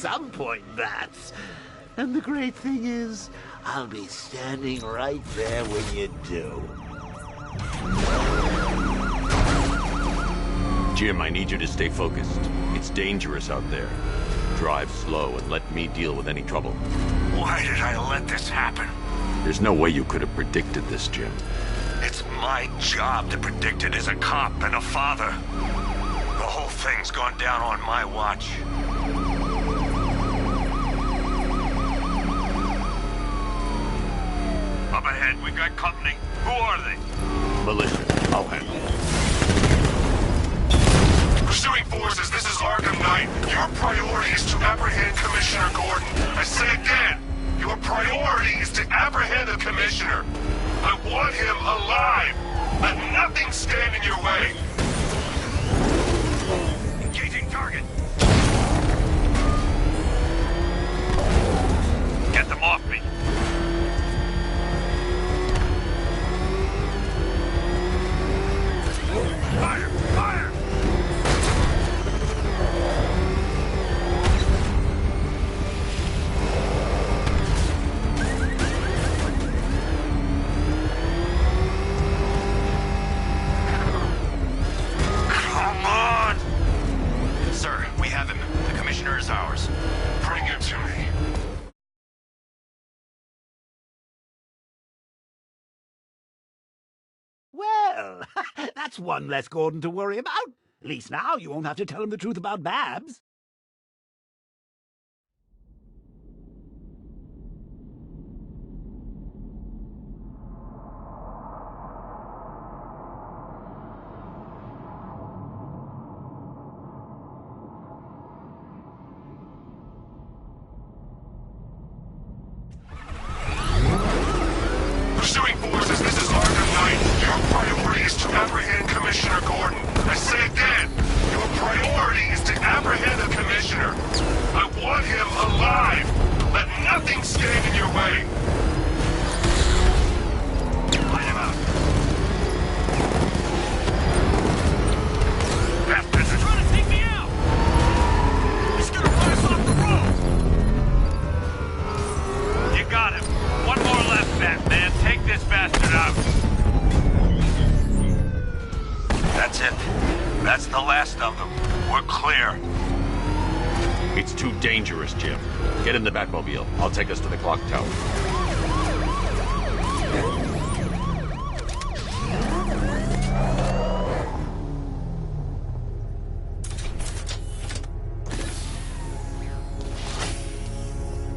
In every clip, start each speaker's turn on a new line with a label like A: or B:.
A: some point, Bats. And the great thing is, I'll be standing right there when you do.
B: Jim, I need you to stay focused. It's dangerous out there. Drive slow and let me deal with any trouble.
C: Why did I let this happen?
B: There's no way you could have predicted this, Jim.
C: It's my job to predict it as a cop and a father. The whole thing's gone down on my watch. Up ahead, we got company. Who are they?
B: Militia. I'll handle it.
C: Pursuing forces, this is Arkham Knight. Your priority is to apprehend Commissioner Gordon. I say again, your priority is to apprehend the Commissioner. I want him alive. Let nothing stand in your way. Engaging target. Get them off me. Fire! Fire! Come on! Sir, we have him. The Commissioner is ours. Bring him to me.
A: Well, that's one less Gordon to worry about. At least now you won't have to tell him the truth about Babs.
C: Pursuing forces, this is Arkham Knight. Your priority is to apprehend Commissioner Gordon. I say again, your priority is to apprehend the Commissioner. I want him alive. Let nothing stand in your way. Light him out. Bastards are trying to take me out. He's gonna run us off the road. You got him. One more left, Batman. Take this bastard out. That's it. That's the last of them. We're clear.
B: It's too dangerous, Jim. Get in the Batmobile. I'll take us to the clock tower.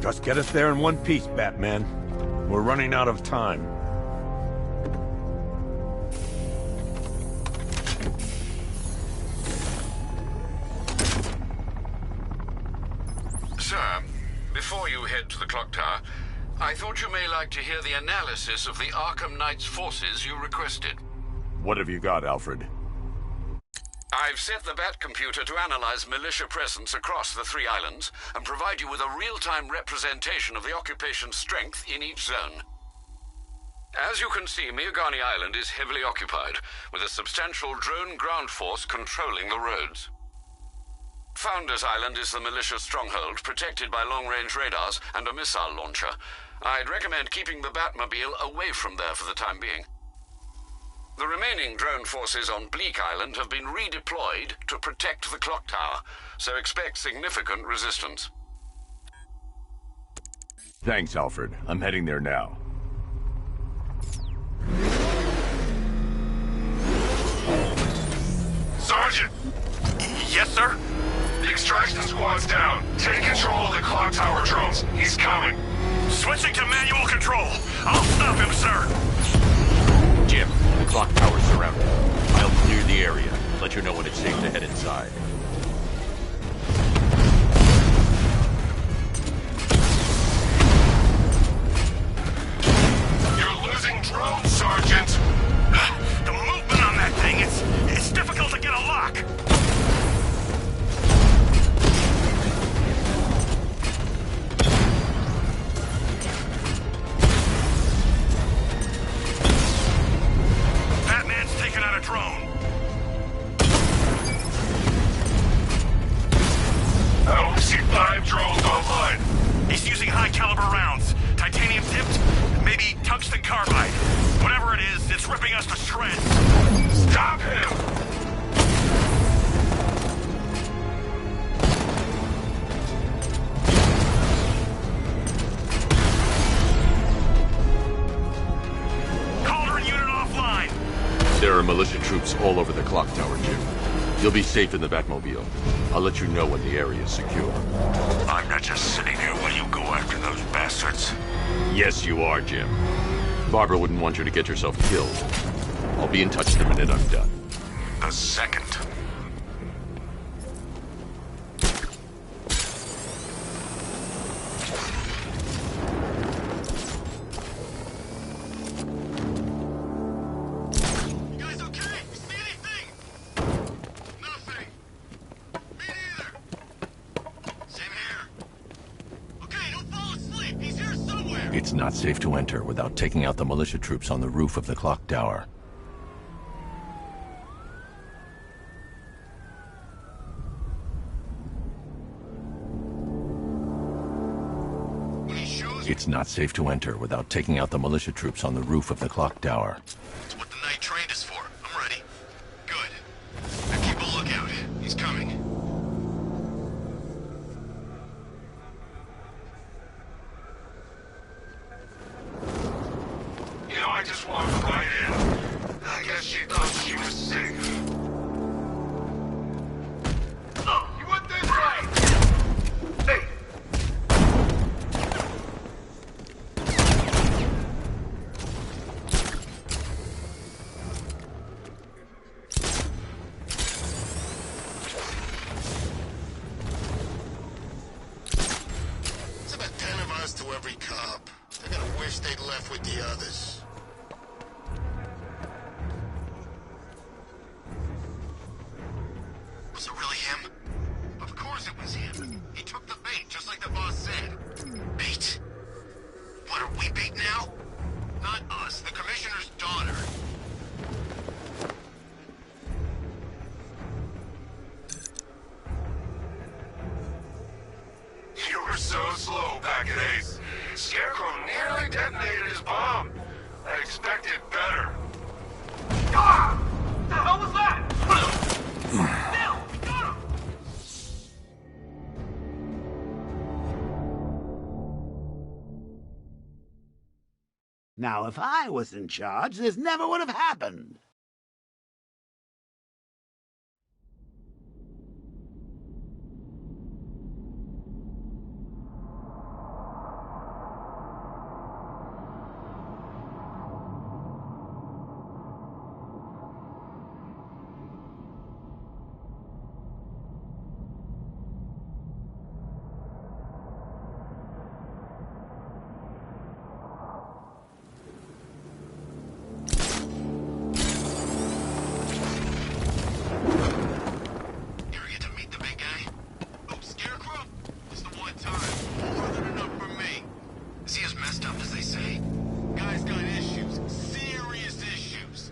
D: Just get us there in one piece, Batman. We're running out of time.
E: Sir, before you head to the clock tower, I thought you may like to hear the analysis of the Arkham Knight's forces you requested.
B: What have you got, Alfred?
E: I've set the Bat computer to analyze militia presence across the 3 islands and provide you with a real-time representation of the occupation's strength in each zone. As you can see, Miagani Island is heavily occupied, with a substantial drone ground force controlling the roads. Founders Island is the militia stronghold, protected by long-range radars and a missile launcher. I'd recommend keeping the Batmobile away from there for the time being. The remaining drone forces on Bleak Island have been redeployed to protect the clock tower, so expect significant resistance.
B: Thanks, Alfred. I'm heading there now.
C: Sergeant! Yes, sir? The extraction squad's down. Take control of the clock tower drones. He's coming. Switching to manual control. I'll stop him, sir.
B: Jim, the clock tower's surrounded. I'll clear the area. Let you know when it's safe to head inside.
C: You're losing drones, Sergeant. The movement on that thing, it's difficult to get a lock. Batman's taken out a drone. line.
F: He's using high-caliber rounds. Titanium tipped, maybe tungsten carbide. Whatever it is, it's ripping us to shreds.
C: Stop him!
F: Cauldron unit offline.
B: There are militia troops all over the clock tower, Jim. You'll be safe in the Batmobile. I'll let you know when the area is secure.
C: I'm not just sitting here while you go after those bastards.
B: Yes, you are, Jim. Barbara wouldn't want you to get yourself killed. I'll be in touch the minute I'm done.
C: The second.
F: You guys okay? You see anything? Nothing. Me neither. Same here. Okay, don't fall asleep. He's here somewhere.
G: It's not safe to enter without taking out the militia troops on the roof of the clock tower.
F: When he shows
G: It's not safe to enter without taking out the militia troops on the roof of the clock tower.
F: It's what the night trained is for. I'm ready. Good. Now keep a lookout. He's coming.
C: You know, I just walked right in. I guess she thought she was safe. You went this way! Hey!
F: It's about 10 of us to every cop. They're gonna wish they'd left with the others. Was it really him? Of course it was him. He took the bait, just like the boss said. Bait? What, are we bait now? Not us, the commissioner's daughter.
C: You were so slow back at Ace. Scarecrow nearly detonated his bomb. I expected better. Ah! What the hell was that? Bill, we got him!
A: Now, if I was in charge, this never would have happened.
F: You ever get to meet the big guy? Oh, Scarecrow? It's the one time. More than enough for me. Is he as messed up as they say? Guy's got issues. Serious issues.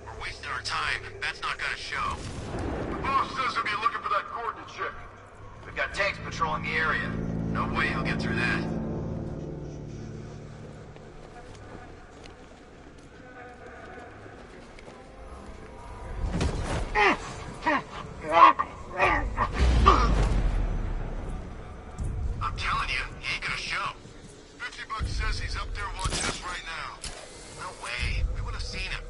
F: We're wasting our time. That's not gonna show.
C: The boss says he'll be looking for that Gordon chick.
F: We've got tanks patrolling the area. No way he'll get through that. I'm telling you, he ain't gonna show.
C: $50 says he's up there watching us right now.
F: No way. We would have seen him.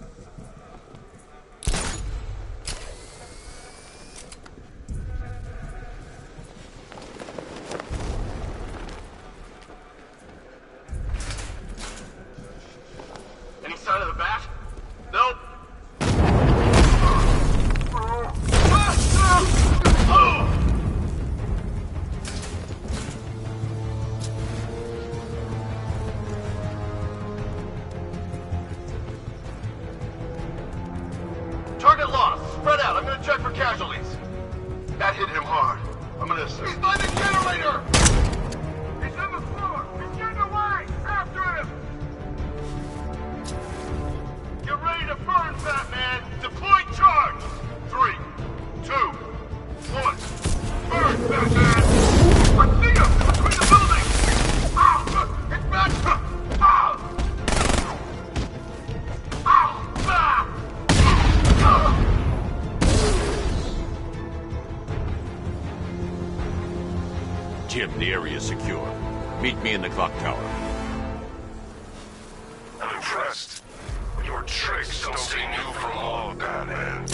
C: Any sign of the bat? Nope. Target lost. Spread out. I'm gonna check for casualties. That hit him hard. I'm gonna... He's by the generator! He's in the floor! He's getting away!
B: clock tower.
C: I'm impressed. Your tricks don't stay new for long, Batman.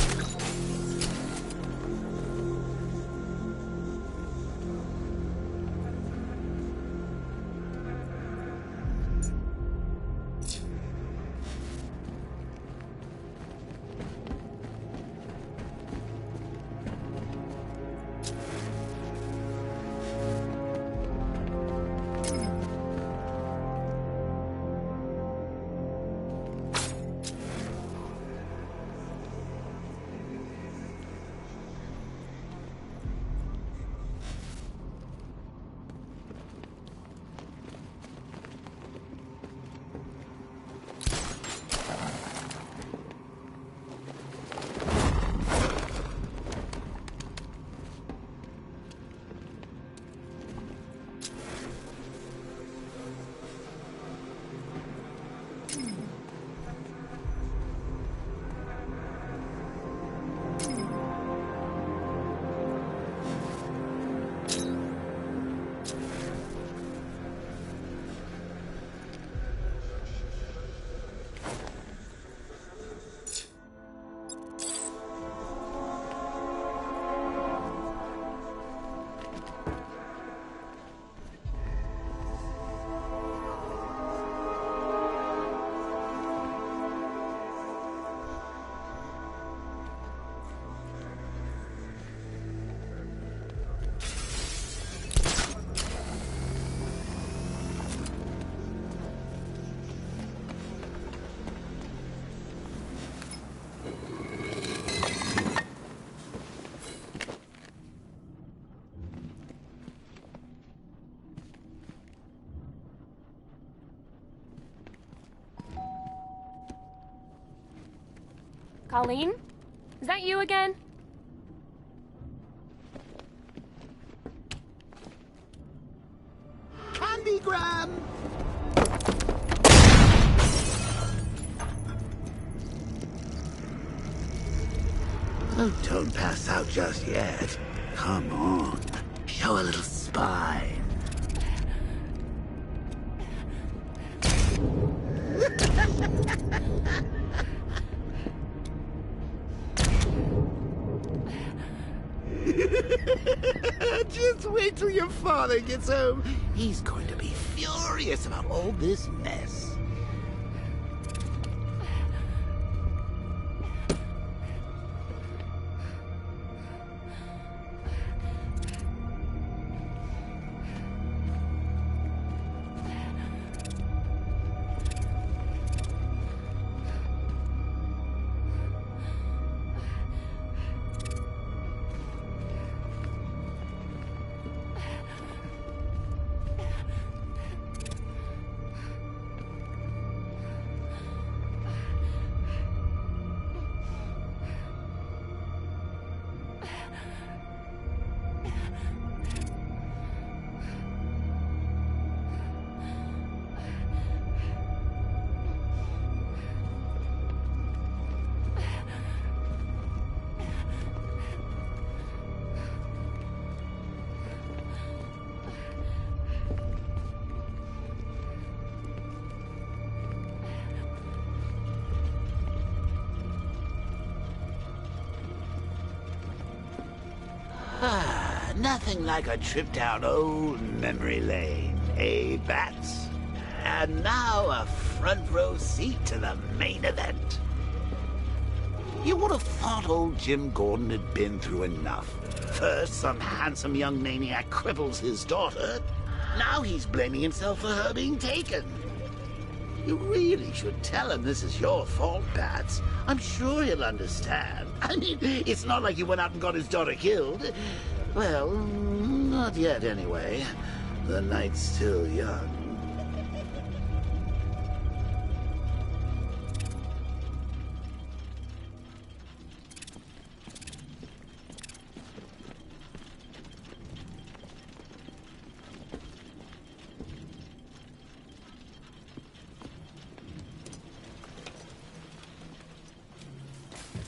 H: Colleen? Is that you again?
A: Candygram! Oh, don't pass out just yet. Come on. Show a little spine. Just wait till your father gets home. He's going to be furious about all this mess. Nothing like a trip down old memory lane, eh, Bats? And now a front row seat to the main event. You would have thought old Jim Gordon had been through enough. First, some handsome young maniac cripples his daughter. Now he's blaming himself for her being taken. You really should tell him this is your fault, Bats. I'm sure he'll understand. I mean, it's not like you went out and got his daughter killed. Well, not yet anyway. The night's still young.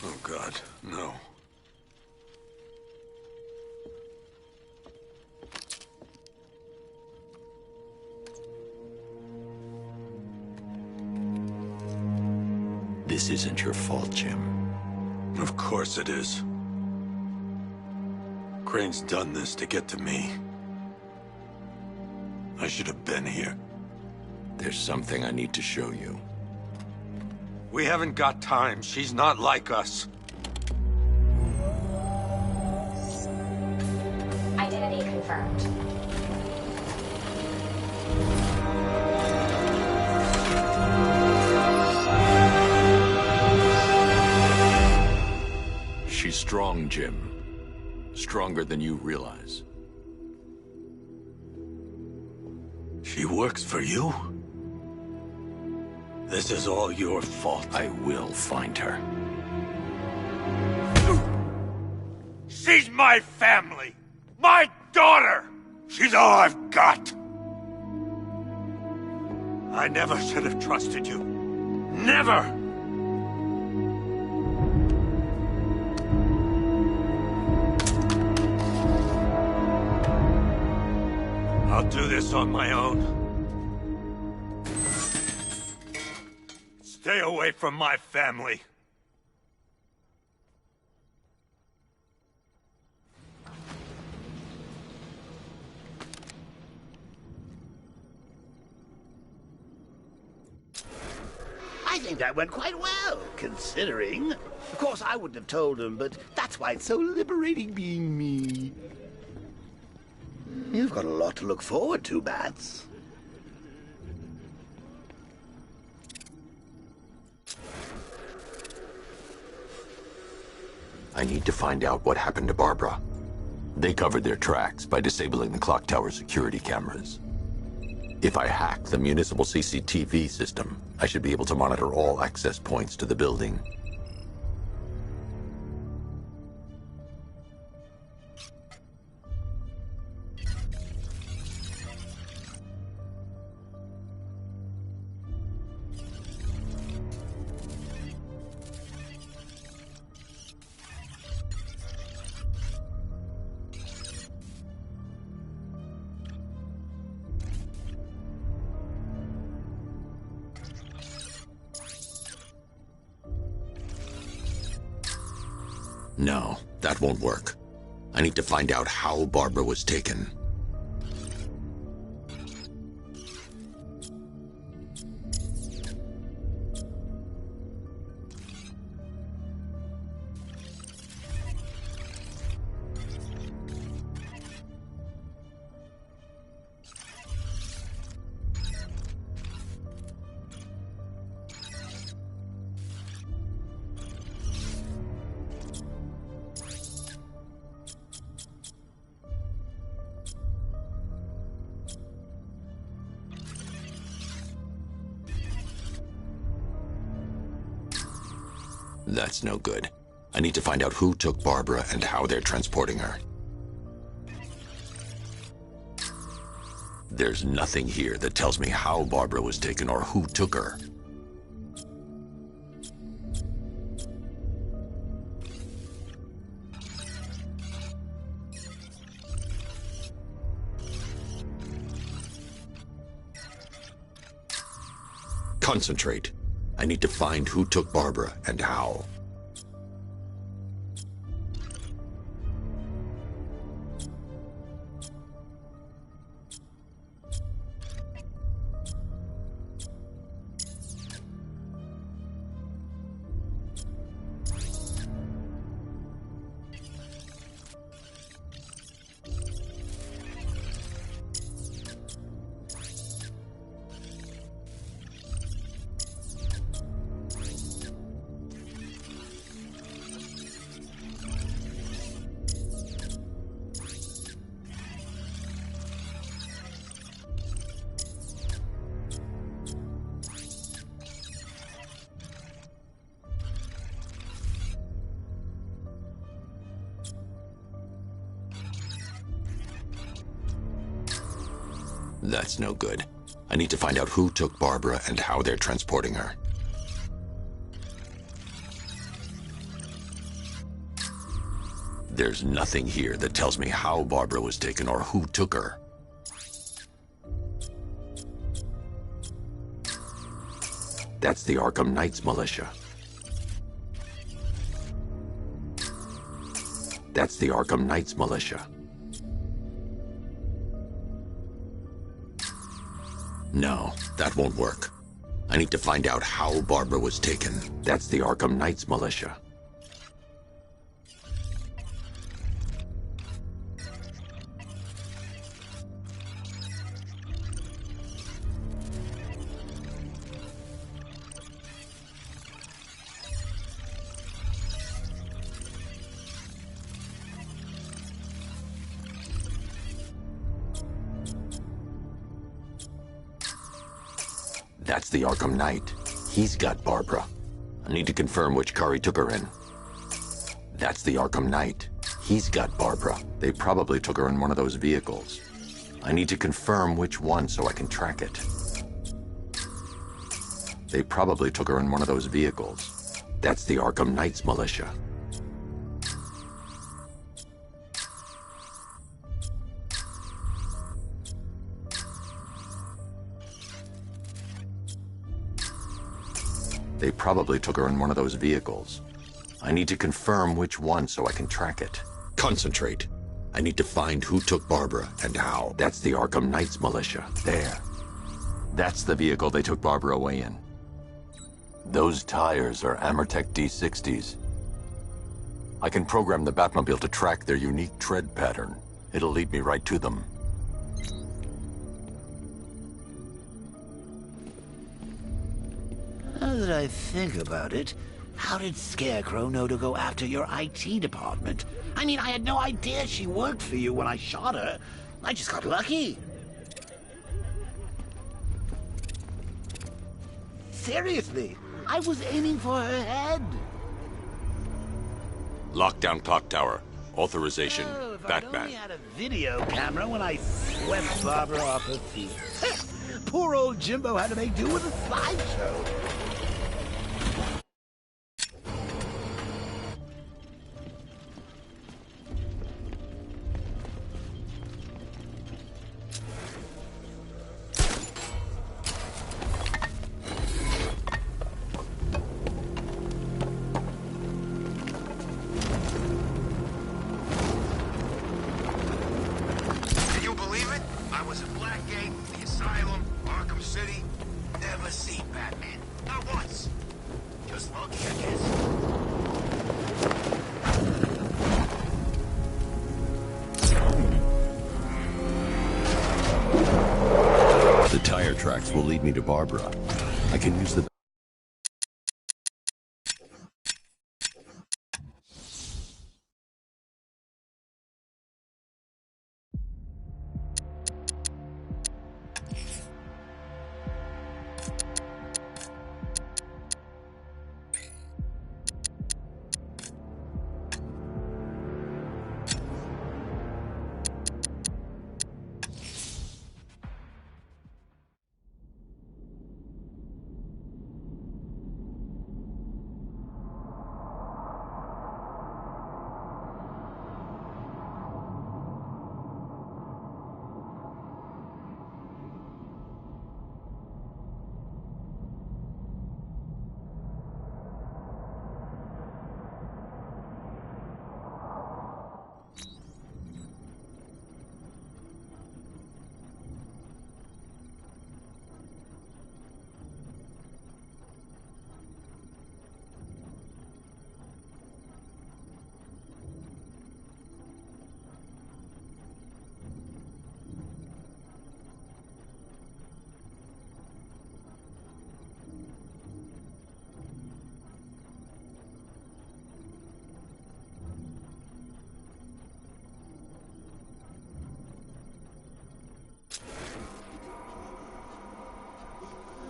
D: Oh, God, no.
G: This isn't your fault, Jim.
D: Of course it is. Crane's done this to get to me. I should have been here.
G: There's something I need to show you.
D: We haven't got time. She's not like us.
I: Identity confirmed.
G: She's strong, Jim. Stronger than you realize.
D: She works for you? This is all your fault.
G: I will find her.
D: She's my family! My daughter! She's all I've got! I never should have trusted you. Never! I'll do this on my own. Stay away from my family.
A: I think that went quite well, considering. Of course, I wouldn't have told him, but that's why it's so liberating being me. You've got a lot to look forward to, Bats.
G: I need to find out what happened to Barbara. They covered their tracks by disabling the clock tower security cameras. If I hack the municipal CCTV system, I should be able to monitor all access points to the building. No, that won't work. I need to find out how Barbara was taken. That's no good. I need to find out who took Barbara and how they're transporting her. There's nothing here that tells me how Barbara was taken or who took her. Concentrate. I need to find who took Barbara and how. That's no good. I need to find out who took Barbara and how they're transporting her. There's nothing here that tells me how Barbara was taken or who took her. That's the Arkham Knights militia. That's the Arkham Knight's militia. No, that won't work. I need to find out how Barbara was taken. That's the Arkham Knight's militia. That's the Arkham Knight. He's got Barbara. I need to confirm which car he took her in. That's the Arkham Knight. He's got Barbara. They probably took her in one of those vehicles. I need to confirm which one so I can track it. They probably took her in one of those vehicles. That's the Arkham Knight's militia. They probably took her in one of those vehicles. I need to confirm which one so I can track it. Concentrate. I need to find who took Barbara and how. That's the Arkham Knight's militia. There. That's the vehicle they took Barbara away in. Those tires are Amertech D60s. I can program the Batmobile to track their unique tread pattern. It'll lead me right to them.
A: Now that I think about it, how did Scarecrow know to go after your IT department? I mean, I had no idea she worked for you when I shot her. I just got lucky. Seriously, I was aiming for her head.
B: Lockdown clock tower. Authorization,
A: If
B: Batman.
A: I only had a video camera when I swept Barbara off her feet. Poor old Jimbo had to make do with a slideshow.
F: Can you believe it? I was at Blackgate, the Asylum, Arkham City. Never seen Batman. Not once. Just lucky, I guess.
G: The tire tracks will lead me to Barbara. I can use the...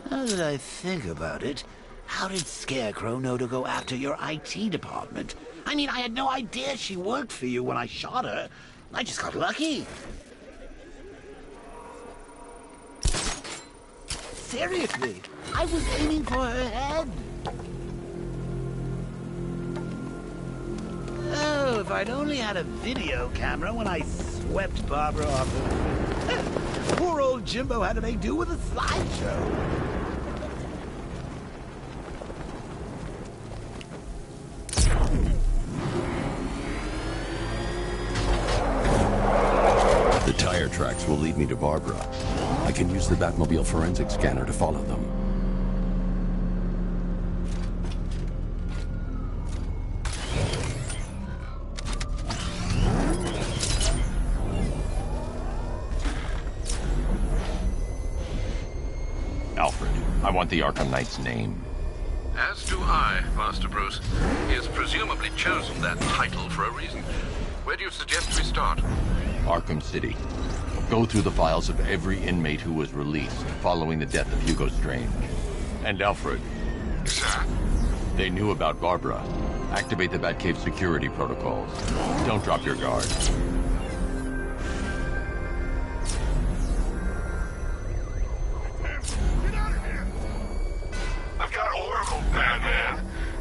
A: Now that I think about it, how did Scarecrow know to go after your IT department? I mean, I had no idea she worked for you when I shot her. I just got lucky. Seriously, I was aiming for her head. Oh, if I'd only had a video camera when I swept Barbara off her. Poor old Jimbo had to make do with a slideshow.
G: will lead me to Barbara. I can use the Batmobile forensic scanner to follow them.
B: Alfred, I want the Arkham Knight's name.
E: As do I, Master Bruce. He has presumably chosen that title for a reason. Where do you suggest we start?
B: Arkham City. Go through the files of every inmate who was released following the death of Hugo Strange. And Alfred.
E: Sir?
B: They knew about Barbara. Activate the Batcave security protocols. Don't drop your guard.
C: Get out of here! I've got Oracle, Batman.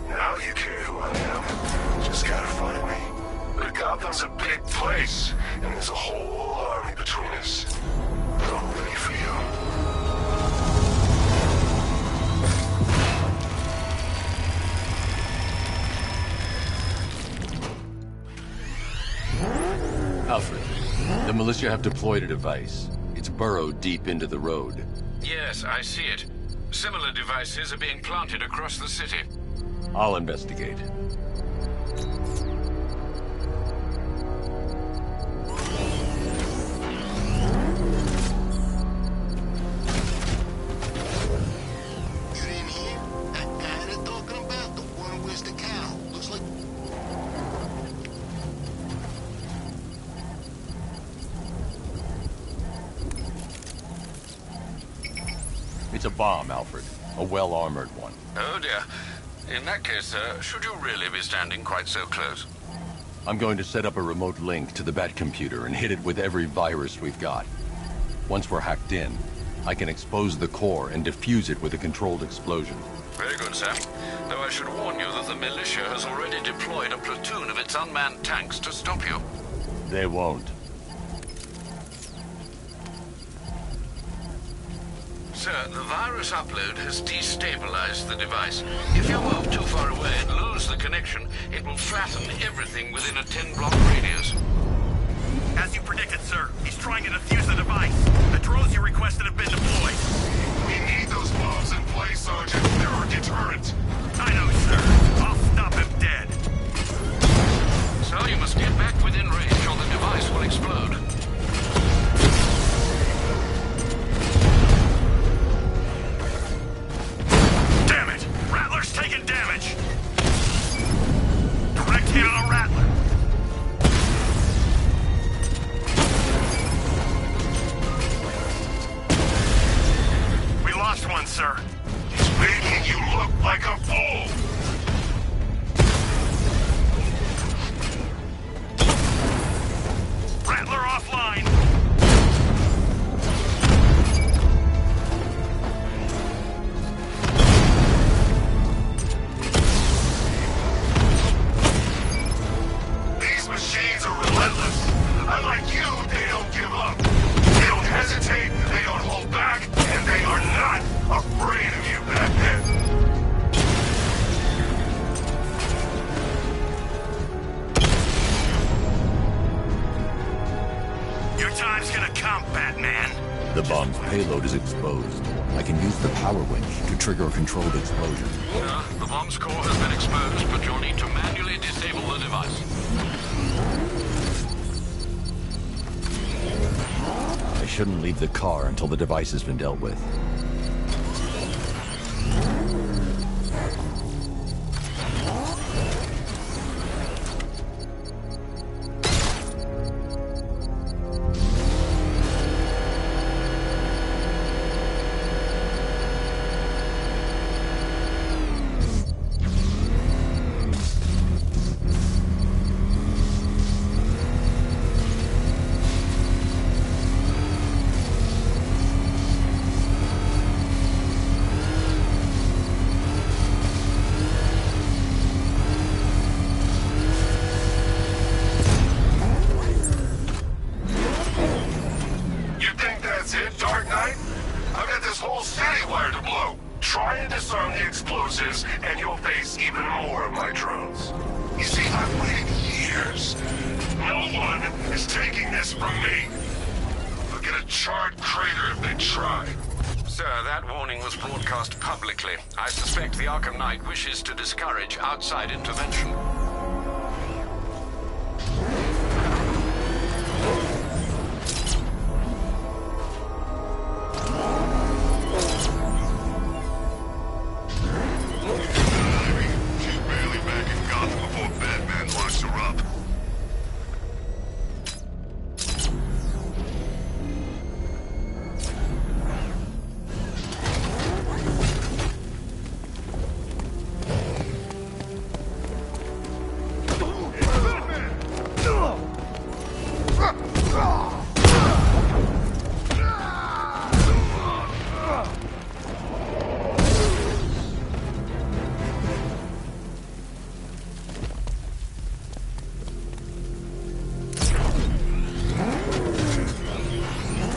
C: Now you care who I am. Just gotta find me. But Gotham's a big place, and there's a whole army between us. I'm ready for you.
B: Alfred, the militia have deployed a device. It's burrowed deep into the road.
E: Yes, I see it. Similar devices are being planted across the city.
B: I'll investigate.
F: Get in here. That guy they're talking about, the one with the cow. Looks like...
B: It's a bomb, Alfred. A well-armored one.
E: Oh dear. In that case, sir, should you really be standing quite so close?
B: I'm going to set up a remote link to the Batcomputer and hit it with every virus we've got. Once we're hacked in, I can expose the core and defuse it with a controlled explosion.
E: Very good, sir. Though I should warn you that the militia has already deployed a platoon of its unmanned tanks to stop you.
B: They won't.
E: Sir, the virus upload has destabilized the device. If you move too far away and lose the connection, it will flatten everything within a 10-block radius.
J: As you predicted, sir, he's trying to defuse the device. The drones you requested have been deployed.
C: We need those bombs in place, Sergeant. They're our deterrent.
J: I know, sir. I'll stop him dead.
E: So you must get back within range or the device will explode.
J: Damn it! Rattler's taking damage! Direct hit on a Rattler. We lost one, sir.
C: He's making you look like a fool.
J: Rattler offline.
C: These machines are relentless. Unlike you, they don't give up. They don't hesitate, they don't hold back, and they are not afraid of you, Batman.
J: Your time's gonna come, Batman.
G: The bomb's payload is exposed. I can use the power winch to trigger a controlled explosion.
E: Sir, the bomb's core has been exposed, but you'll need to manually disable the device.
G: I shouldn't leave the car until the device has been dealt with.
C: You think that's it, Dark Knight? I've got this whole city wired to blow. Try and disarm the explosives, and you'll face even more of my drones. You see, I've waited years. No one is taking this from me. I'll get a charred crater if they try.
E: Sir, that warning was broadcast publicly. I suspect the Arkham Knight wishes to discourage outside intervention.
C: She's barely back in Gotham before Batman locks her up.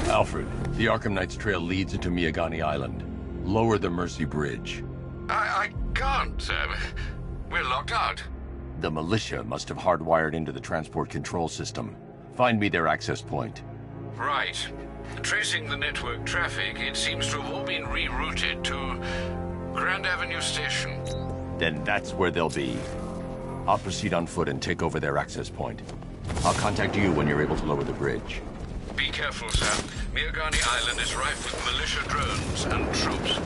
B: Alfred, the Arkham Knight's trail leads into Miagani Island. Lower the Mercy Bridge.
E: I can't, sir. We're locked out.
B: The militia must have hardwired into the transport control system. Find me their access point.
E: Right. Tracing the network traffic, it seems to have all been rerouted to Grand Avenue Station.
B: Then that's where they'll be. I'll proceed on foot and take over their access point. I'll contact you when you're able to lower the bridge.
E: Be careful, sir. Miagani Island is rife with militia drones and troops.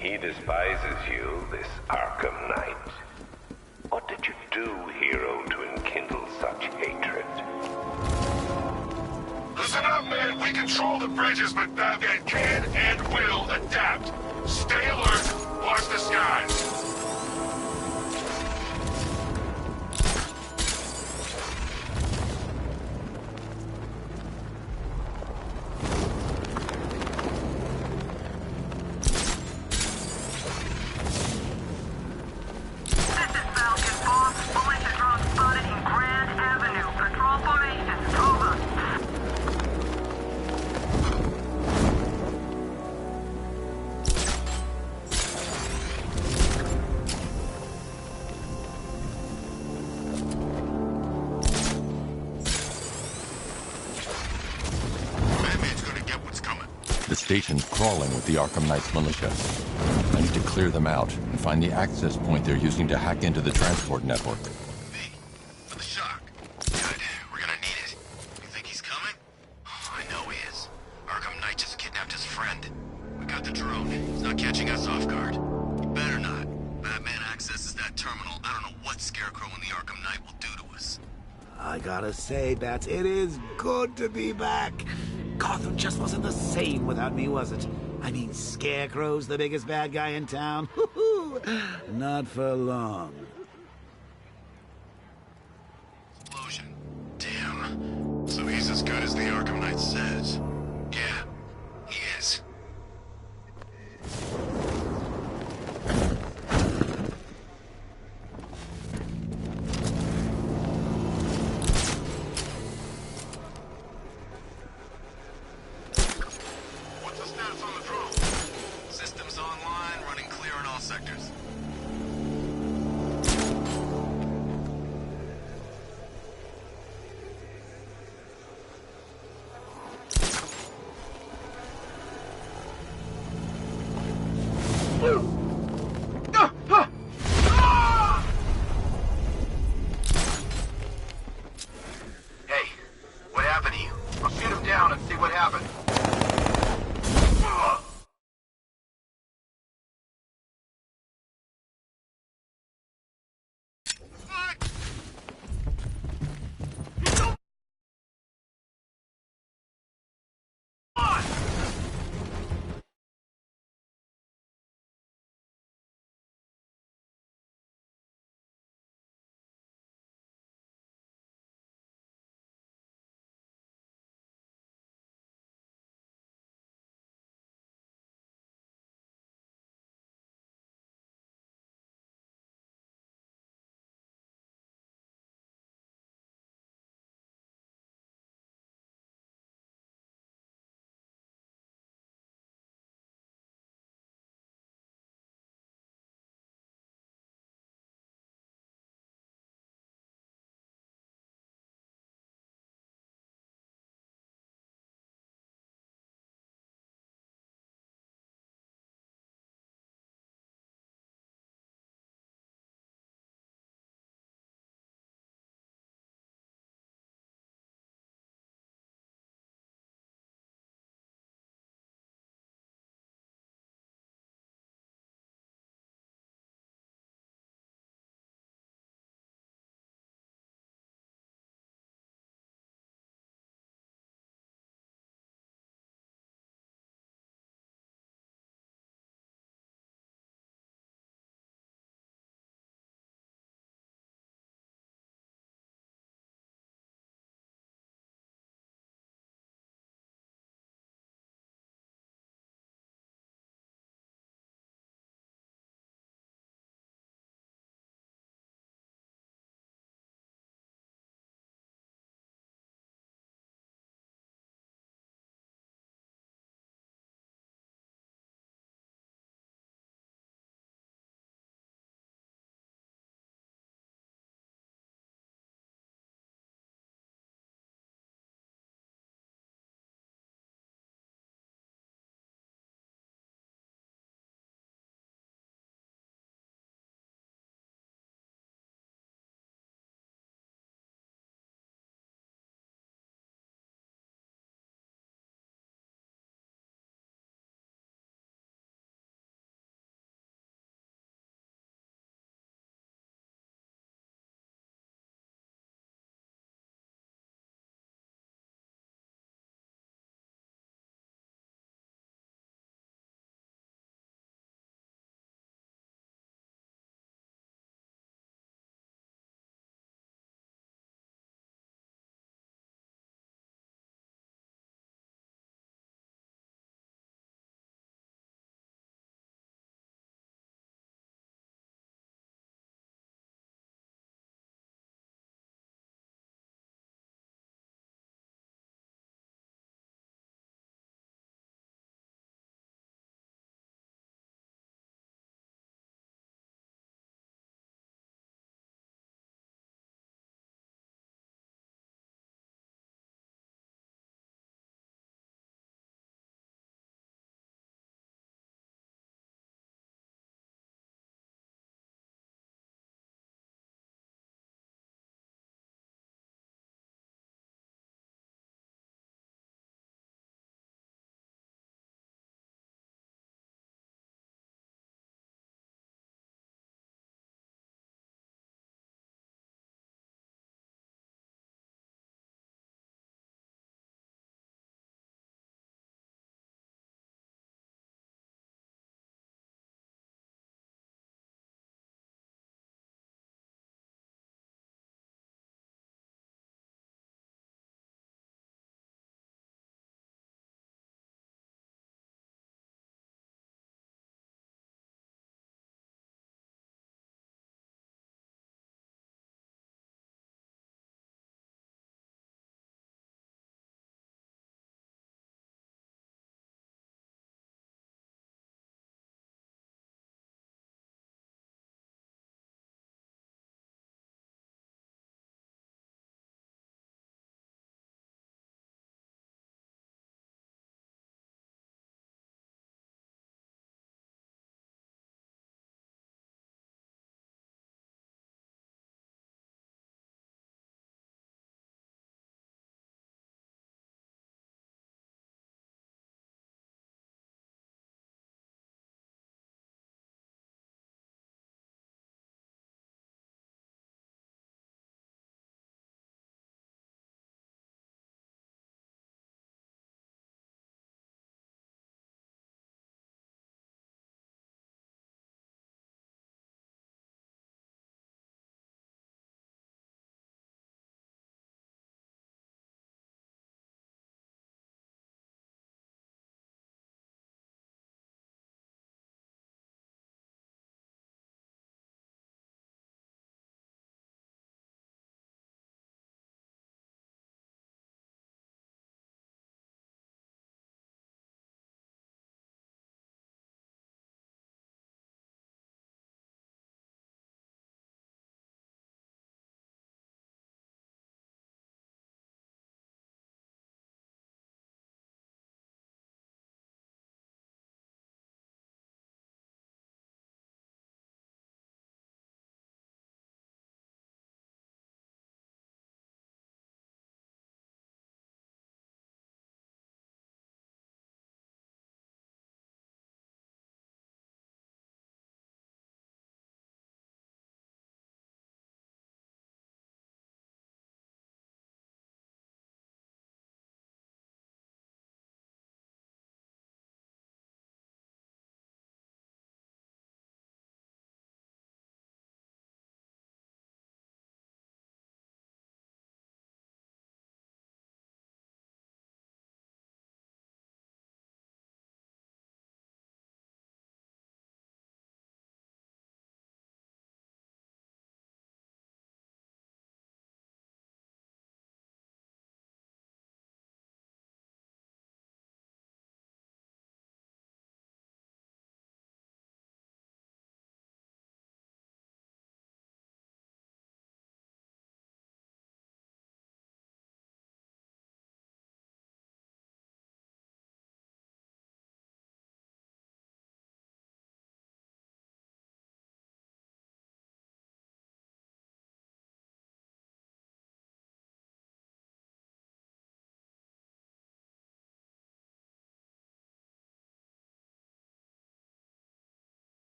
K: He despises you, this Arkham Knight. What did you do, hero, to enkindle such hatred?
C: Listen up, man. We control the bridges, but Batman can and will adapt. Stay alert. Watch the skies.
B: The station's crawling with the Arkham Knight's militia. I need to clear them out and find the access point they're using to hack into the transport network.
F: V, for the shock. Good. We're gonna need it. You think he's coming? Oh, I know he is. Arkham Knight just kidnapped his friend. We got the drone. He's not catching us off guard. He better not. Batman accesses that terminal. I don't know what Scarecrow and the Arkham Knight will do to us.
A: I gotta say, Bats, it is good to be back. Gotham just wasn't the same without me, was it? I mean, Scarecrow's the biggest bad guy in town. Not for long.
F: Explosion. Damn. So he's as good as the Arkham Knight says. Yeah, he is. What's the status on the drone? Systems online, running clear in all sectors. Hey, what happened to you? I'll shoot him down and see what happened.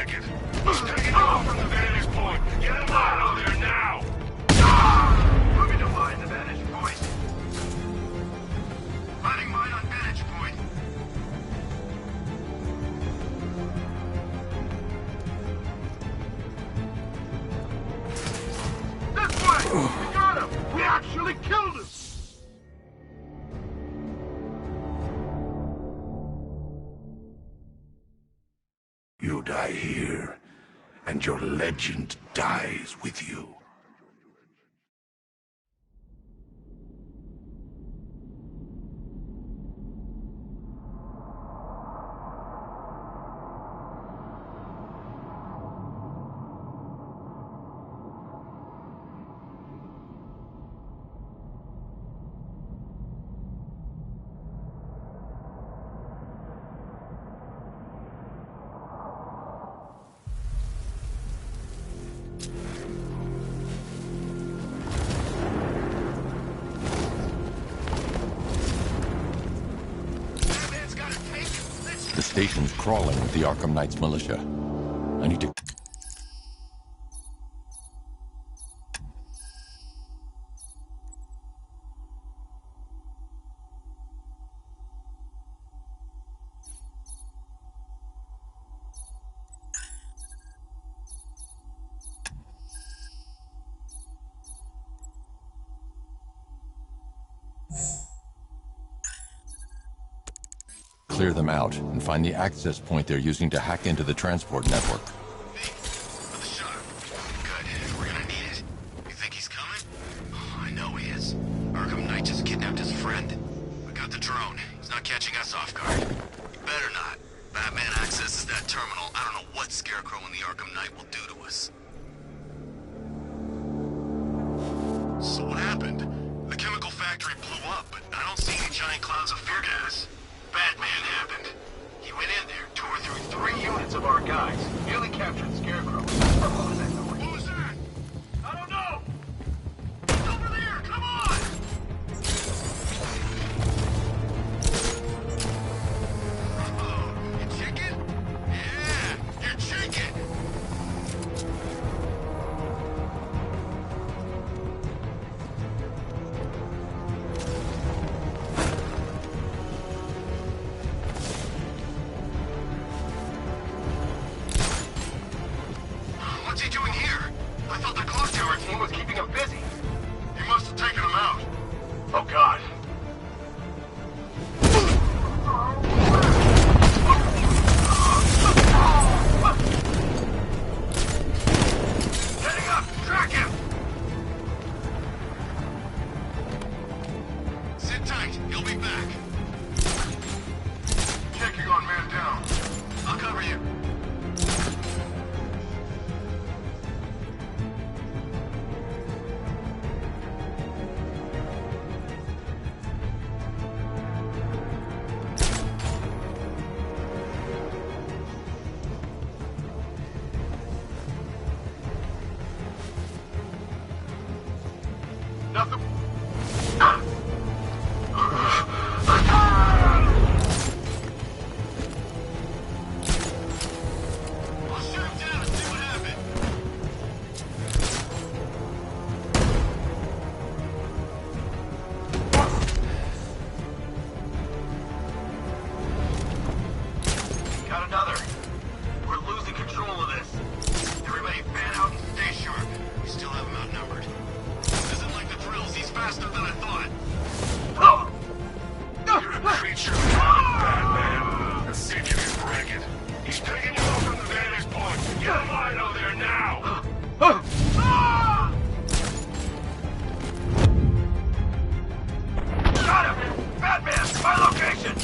C: break it. He's taking you off from the vantage point. Get him out of there now!
F: Moving to mine the vantage point. Finding mine on vantage point.
C: This way! We got him! We actually killed him!
K: You die here, and your legend dies with you.
B: The station's crawling with the Arkham Knight's militia. I need to... clear them out and find the access point they're using to hack into the transport network.
F: For the shot. Good. We're gonna need it. You think he's coming? Oh, I know he is. Arkham Knight just kidnapped his friend. We got the drone. He's not catching us off guard. He better not. Batman accesses that terminal. I don't know what Scarecrow and the Arkham Knight will do to us. So what happened? The chemical factory blew up, but I don't see any giant clouds of fear gas. Batman happened. He went in there, tore through 3 units of our guys, nearly captured Scarecrow. What was that noise? What was that? I don't know! It's over there! Come on! Oh, you chicken? Yeah, you're chicken! What's he doing here? I thought the clock tower team was keeping him busy. He must have taken him out. Oh, God. Getting up! Track him! Sit tight. He'll be back. Checking on man down. I'll cover you. Nothing. I'll shoot him down and see what happened. Got another. We're losing control of this. Everybody fan out and stay sharp. We still have them outnumbered. This isn't like the drills. He's faster than I thought.
C: You're a creature of Batman. Let's see if you can break it. He's taking you off from the vantage point. Get him out of there now!
F: Got him! Batman, my location!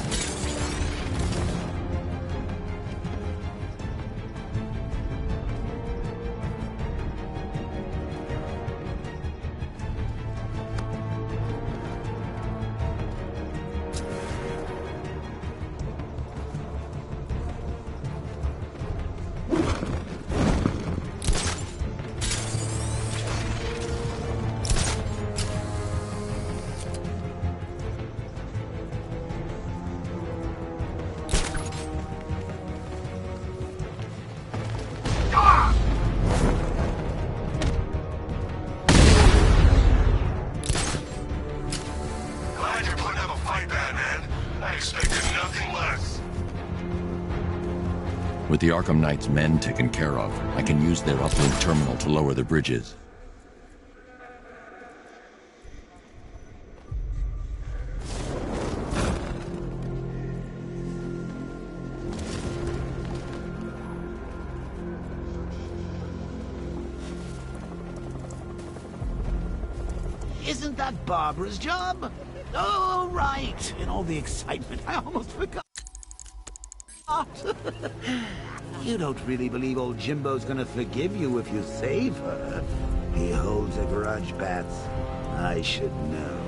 B: With the Arkham Knight's men taken care of, I can use their uplink terminal to lower the bridges.
A: Isn't that Barbara's job? Oh, right. In all the excitement, I almost forgot. You don't really believe old Jimbo's gonna forgive you if you save her. He holds a grudge, Bats. I should know.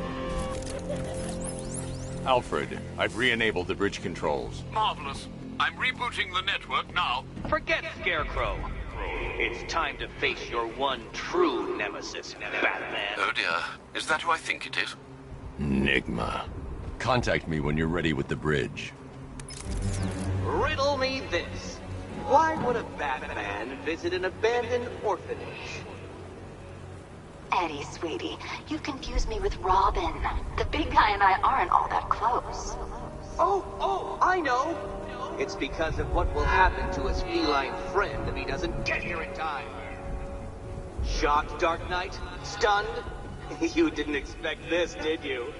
D: Alfred, I've re-enabled the bridge controls.
E: Marvelous. I'm rebooting the network now.
L: Forget Scarecrow. It's time to face your one true nemesis, Batman.
E: Oh dear. Is that who I think it is?
B: Enigma. Contact me when you're ready with the bridge.
L: Riddle me this. Why would a Batman visit an abandoned orphanage?
I: Eddie, sweetie, you confuse me with Robin. The big guy and I aren't all that close.
L: Oh, I know. It's because of what will happen to his feline friend if he doesn't get here in time. Shocked, Dark Knight? Stunned? You didn't expect this, did you?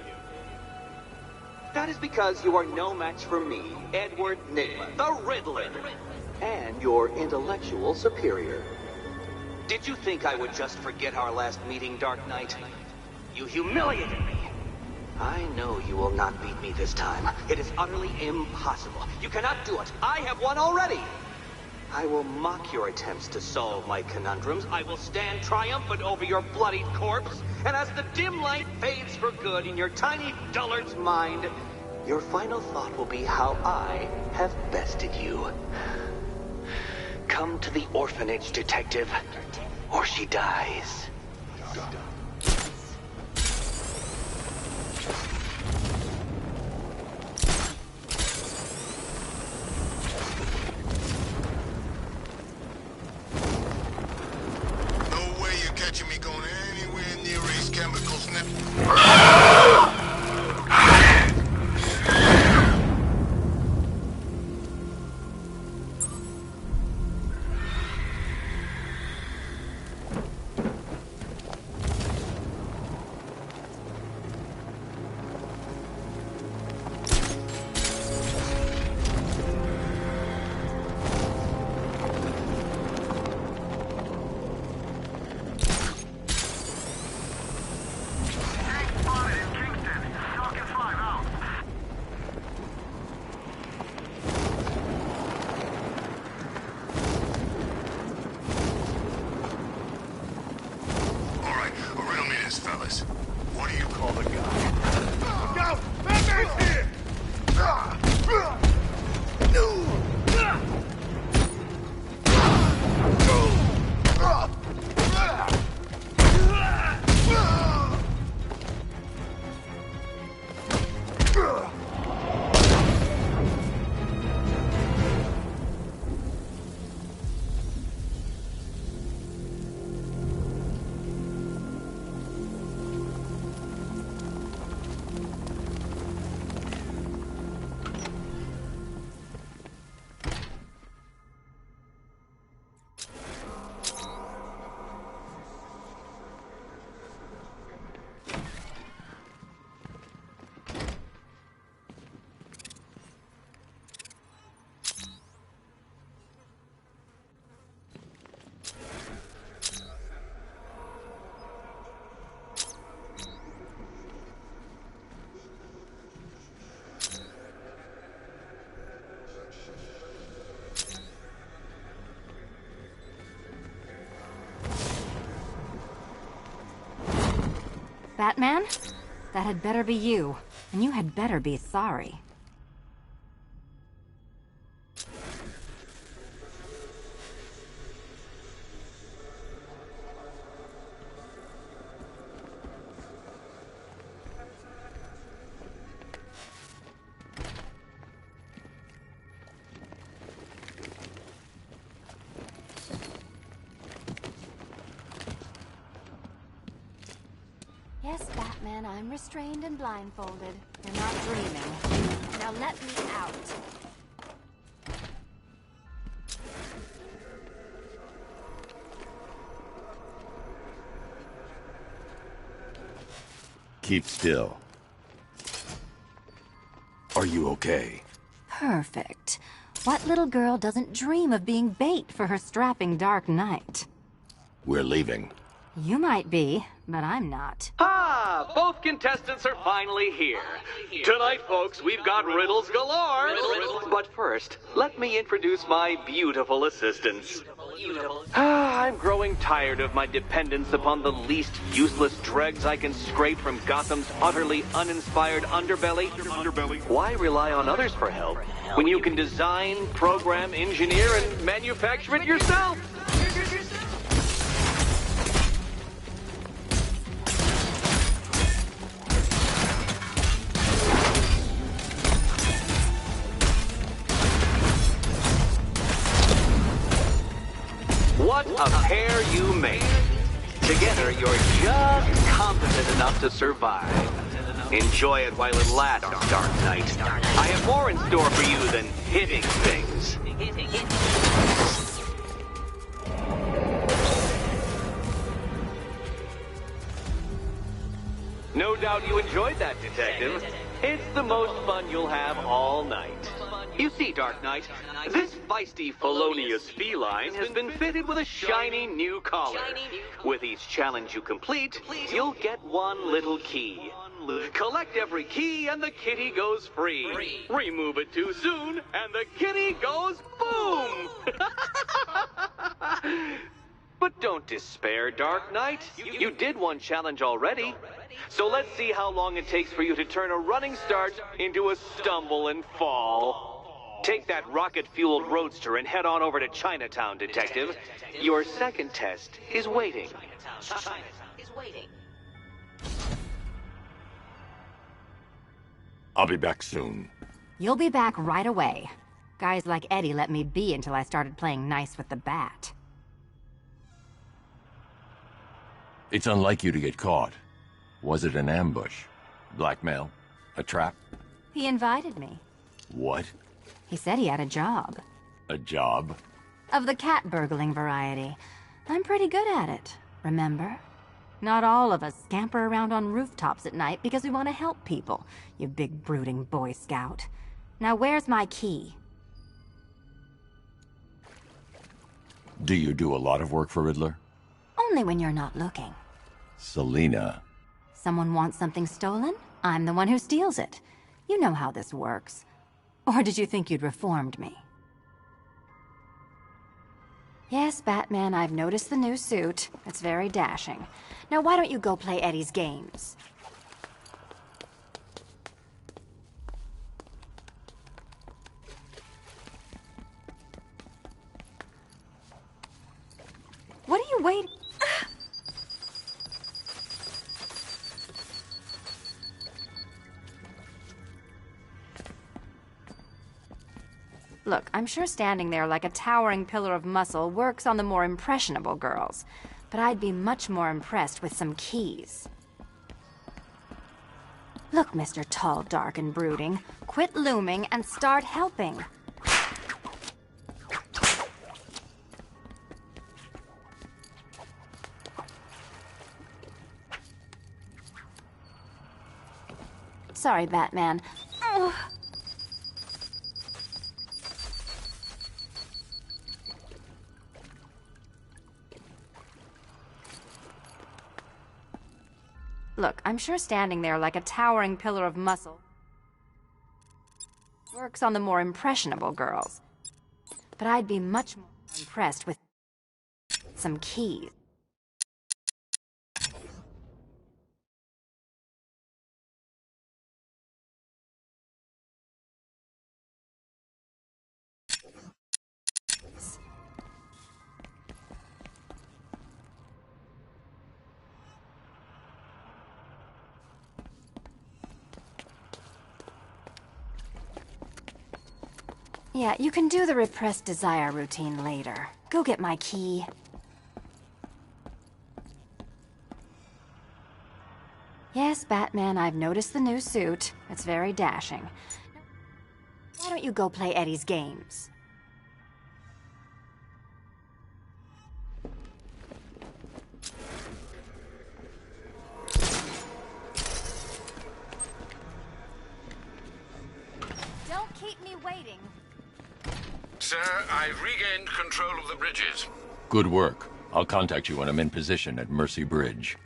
L: That is because you are no match for me, Edward Nygma, the Riddler, and your intellectual superior. Did you think I would just forget our last meeting, Dark Knight? You humiliated me. I know you will not beat me this time. It is utterly impossible. You cannot do it. I have won already. I will mock your attempts to solve my conundrums. I will stand triumphant over your bloodied corpse. And as the dim light fades for good in your tiny dullard's mind, your final thought will be how I have bested you. Come to the orphanage, detective, or she dies.
C: No way you're catching me going anywhere near Ace Chemicals net. Fellas, what do you call the guy? Look out! Batman's here!
M: Batman? That had better be you. And you had better be sorry. Yes, Batman, I'm restrained and blindfolded. You're not dreaming. Now let me out.
G: keep still. Are you okay?
M: Perfect. What little girl doesn't dream of being bait for her strapping Dark Knight?
G: We're leaving.
M: You might be, but I'm not.
L: Ah, both contestants are finally here. Tonight, folks, we've got riddles galore. But first, let me introduce my beautiful assistants. I'm growing tired of my dependence upon the least useless dregs I can scrape from Gotham's utterly uninspired underbelly. Why rely on others for help when you can design, program, engineer, and manufacture it yourself? What a pair you make. Together, you're just competent enough to survive. Enjoy it while it lasts, Dark Knight. I have more in store for you than hitting things. No doubt you enjoyed that, Detective. It's the most fun you'll have all night. You see, Dark Knight, this feisty, felonious feline has been fitted with a shiny new collar. With each challenge you complete, you'll get one little key. Collect every key and the kitty goes free. Remove it too soon and the kitty goes boom! But don't despair, Dark Knight. You did one challenge already. So let's see how long it takes for you to turn a running start into a stumble and fall. Take that rocket-fueled roadster and head on over to Chinatown, Detective. Your second test is waiting.
G: I'll be back soon.
M: You'll be back right away. Guys like Eddie let me be until I started playing nice with the bat.
B: It's unlike you to get caught. Was it an ambush? Blackmail? A trap?
M: He invited me.
B: What?
M: He said he had a job.
B: A job?
M: Of the cat burgling variety. I'm pretty good at it, remember? Not all of us scamper around on rooftops at night because we want to help people, you big brooding Boy Scout. Now where's my key?
B: Do you do a lot of work for Riddler?
M: Only when you're not looking.
B: Selina.
M: Someone wants something stolen? I'm the one who steals it. You know how this works. Or did you think you'd reformed me? Yes, Batman, I've noticed the new suit. It's very dashing. Now why don't you go play Eddie's games? What are you waiting? Look, I'm sure standing there like a towering pillar of muscle works on the more impressionable girls, but I'd be much more impressed with some keys. Look, Mr. Tall, Dark, and Brooding, quit looming and start helping. Sorry, Batman. Ugh. Look, I'm sure standing there like a towering pillar of muscle works on the more impressionable girls. But I'd be much more impressed with some keys. Yeah, you can do the repressed desire routine later. Go get my key. Yes, Batman, I've noticed the new suit. It's very dashing. Why don't you go play Eddie's games? waiting.
E: Sir, I've regained control of the bridges.
B: Good work. I'll contact you when I'm in position at Mercy Bridge.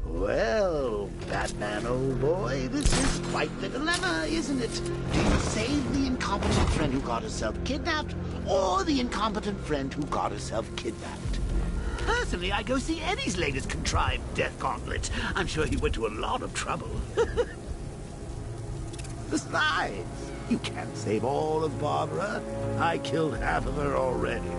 A: Well, Batman, old boy, this is quite the dilemma, isn't it? Do you save the incompetent friend who got herself kidnapped, or the incompetent friend who got herself kidnapped? Personally, I go see Eddie's latest contrived death gauntlet. I'm sure he went to a lot of trouble. Besides, you can't save all of Barbara. I killed half of her already.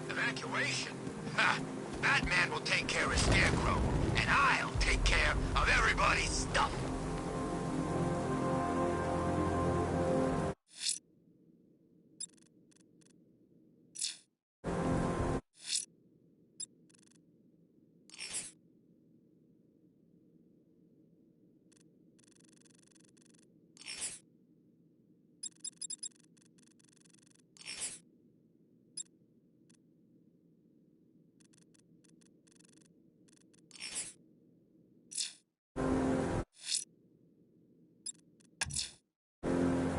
F: Evacuation? Ha! Batman will take care of Scarecrow, and I'll take care of everybody's stuff.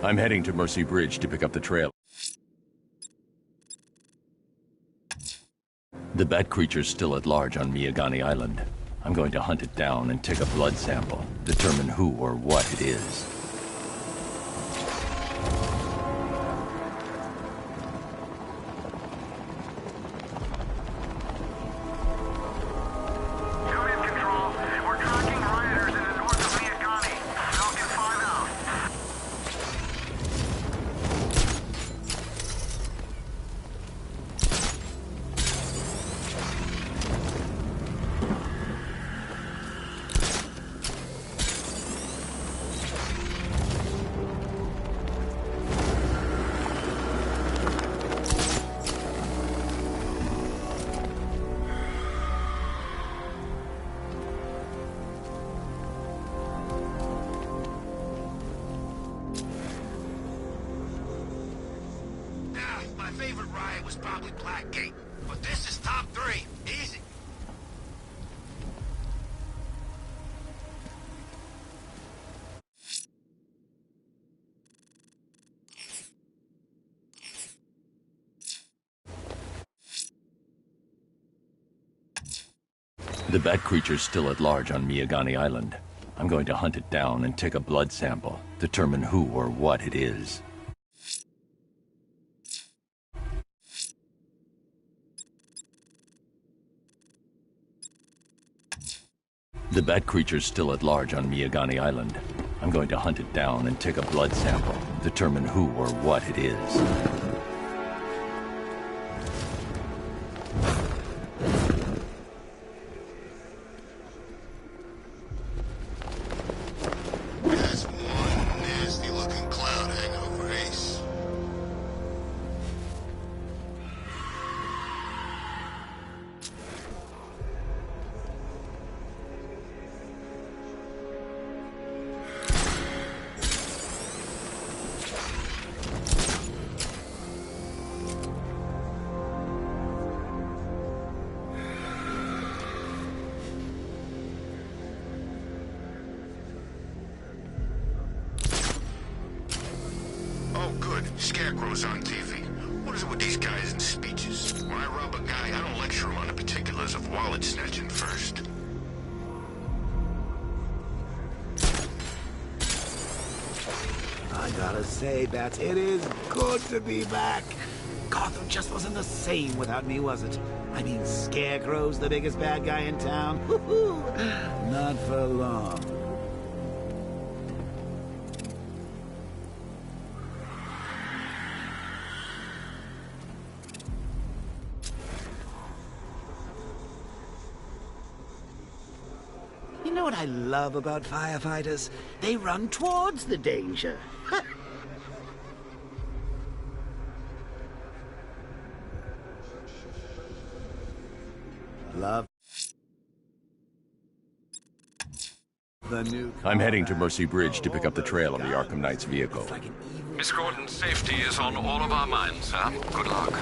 B: I'm heading to Mercy Bridge to pick up the trail. The bat creature's still at large on Miyagani Island. I'm going to hunt it down and take a blood sample, determine who or what it is.
F: My favorite ride was probably Blackgate, but this is top 3. Easy.
B: The bat creature's still at large on Miyagani Island. I'm going to hunt it down and take a blood sample, determine who or what it is. The bat creature's still at large on Miyagani Island. I'm going to hunt it down and take a blood sample, determine who or what it is.
F: That's one nasty-looking cloud hangover, Ace. Oh, good. Scarecrow's on TV. What is it with these guys and speeches? When I rob a guy, I don't lecture him on the particulars of wallet snatching first.
A: I gotta say, Bats, it is good to be back. Gotham just wasn't the same without me, was it? I mean, Scarecrow's the biggest bad guy in town. Not for long. know what I love about firefighters? They run towards the danger. Love the new...
B: I'm heading to Mercy Bridge to pick up the trail on the Arkham Knight's vehicle.
E: Miss Gordon's safety is on all of our minds, sir. Good luck.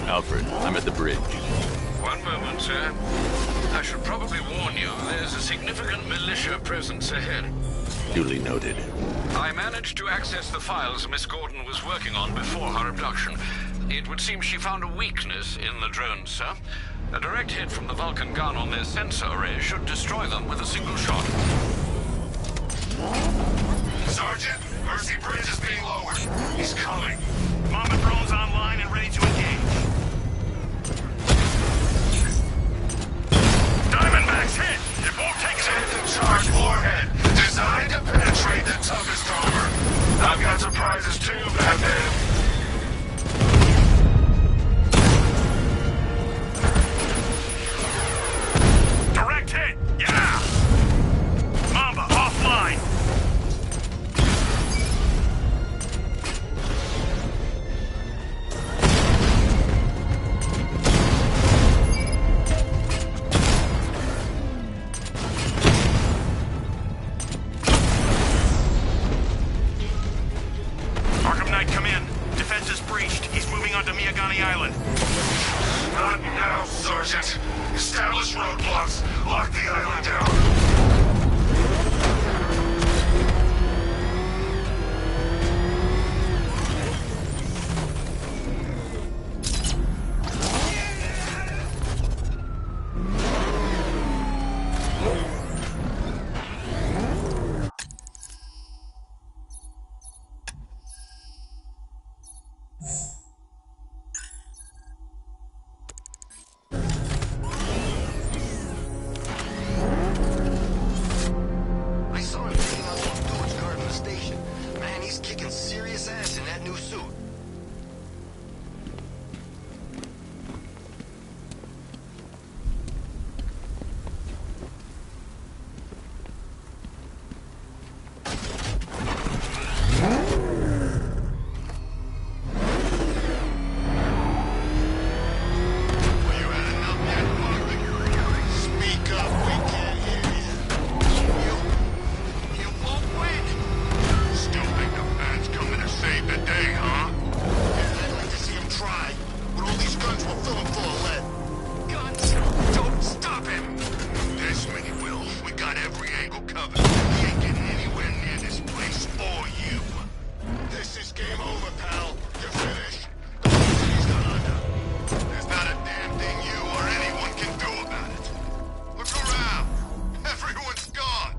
B: Alfred, I'm at the bridge.
E: One moment, sir. I should probably warn you, there's a significant militia presence ahead.
B: Duly noted.
E: I managed to access the files Miss Gordon was working on before her abduction. It would seem she found a weakness in the drones, sir. A direct hit from the Vulcan gun on their sensor array should destroy them with a single shot.
C: Sergeant, Mercy Bridge is being lowered. He's coming.
J: Mama drones online and ready to engage. Diamondback's hit! It won't take it.
C: Take the charge warhead, designed to penetrate the toughest armor. I've got surprises too, Batman.
J: Direct hit! Yeah! Mamba, offline! Arkham Knight, come in. Defense is breached. He's moving onto Miyagani Island.
C: Not now, Sergeant. Establish roadblocks. Lock the island down.
F: I saw him taking out those dudes guarding the station. Man, he's kicking serious ass in that new suit. Well, you had enough yet, Marvin? Speak up, we can't hear you. You won't win. Still think the fans coming to save the day, huh? Yeah, I'd like to see him try. With all these guns, we'll fill him full of lead. Guns? Don't stop him! This way, Will. We got every angle covered. He ain't getting anywhere near this place or you. This is game over, pal. You're finished. The whole city's gone under. There's not a damn thing you or anyone can do about it. Look around. Everyone's gone.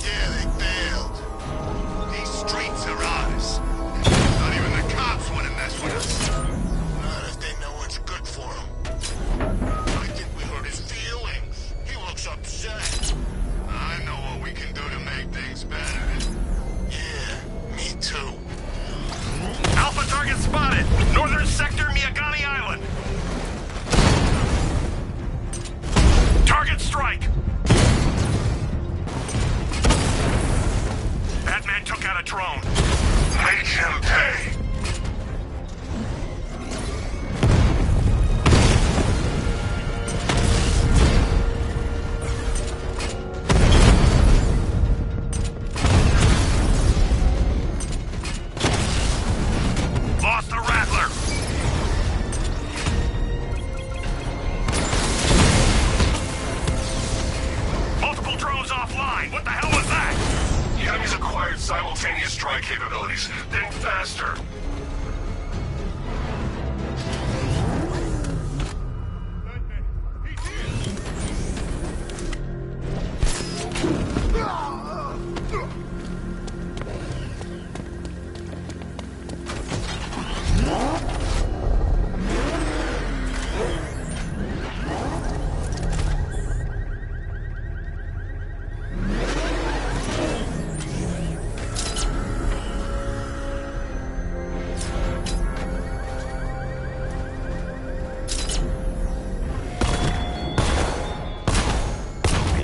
F: Yeah, they failed. These streets are ours. Not even the cops want to mess with us. Not if they know what's good for them. I think we hurt his feelings. He looks upset. I know what we can do to make things better. Yeah, me too.
J: Alpha target spotted! Northern sector, Miyagani Island! Target strike! Batman took out a drone.
C: Make him pay. required simultaneous strike capabilities. Think faster.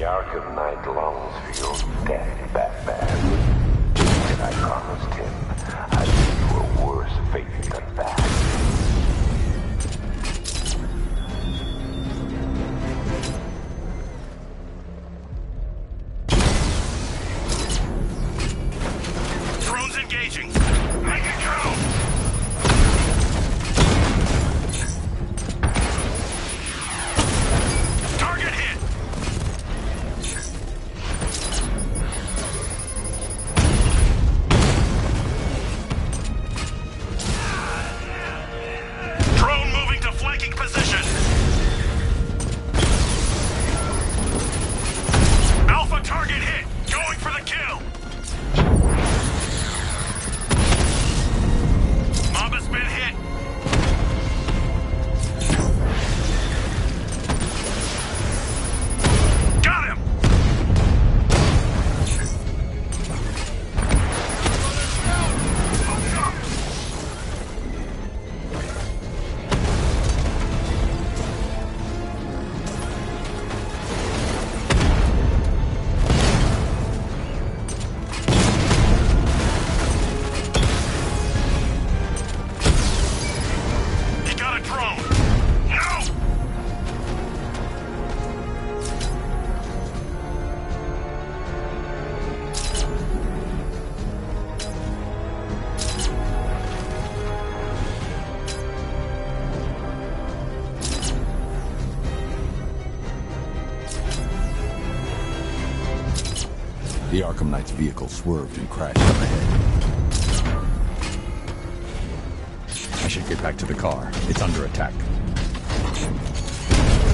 K: Arkham Knight longs for your death, Batman. And I promised him I'd leave you a worse fate than that.
J: Drones engaging.
C: Make it count!
J: Target hit. Drone moving to flanking position. Alpha target hit. Going for the kill. Mob has been hit. Got him. He got a drone. No.
B: The Arkham Knight's vehicle swerved and crashed up ahead. I should get back to the car. It's under attack.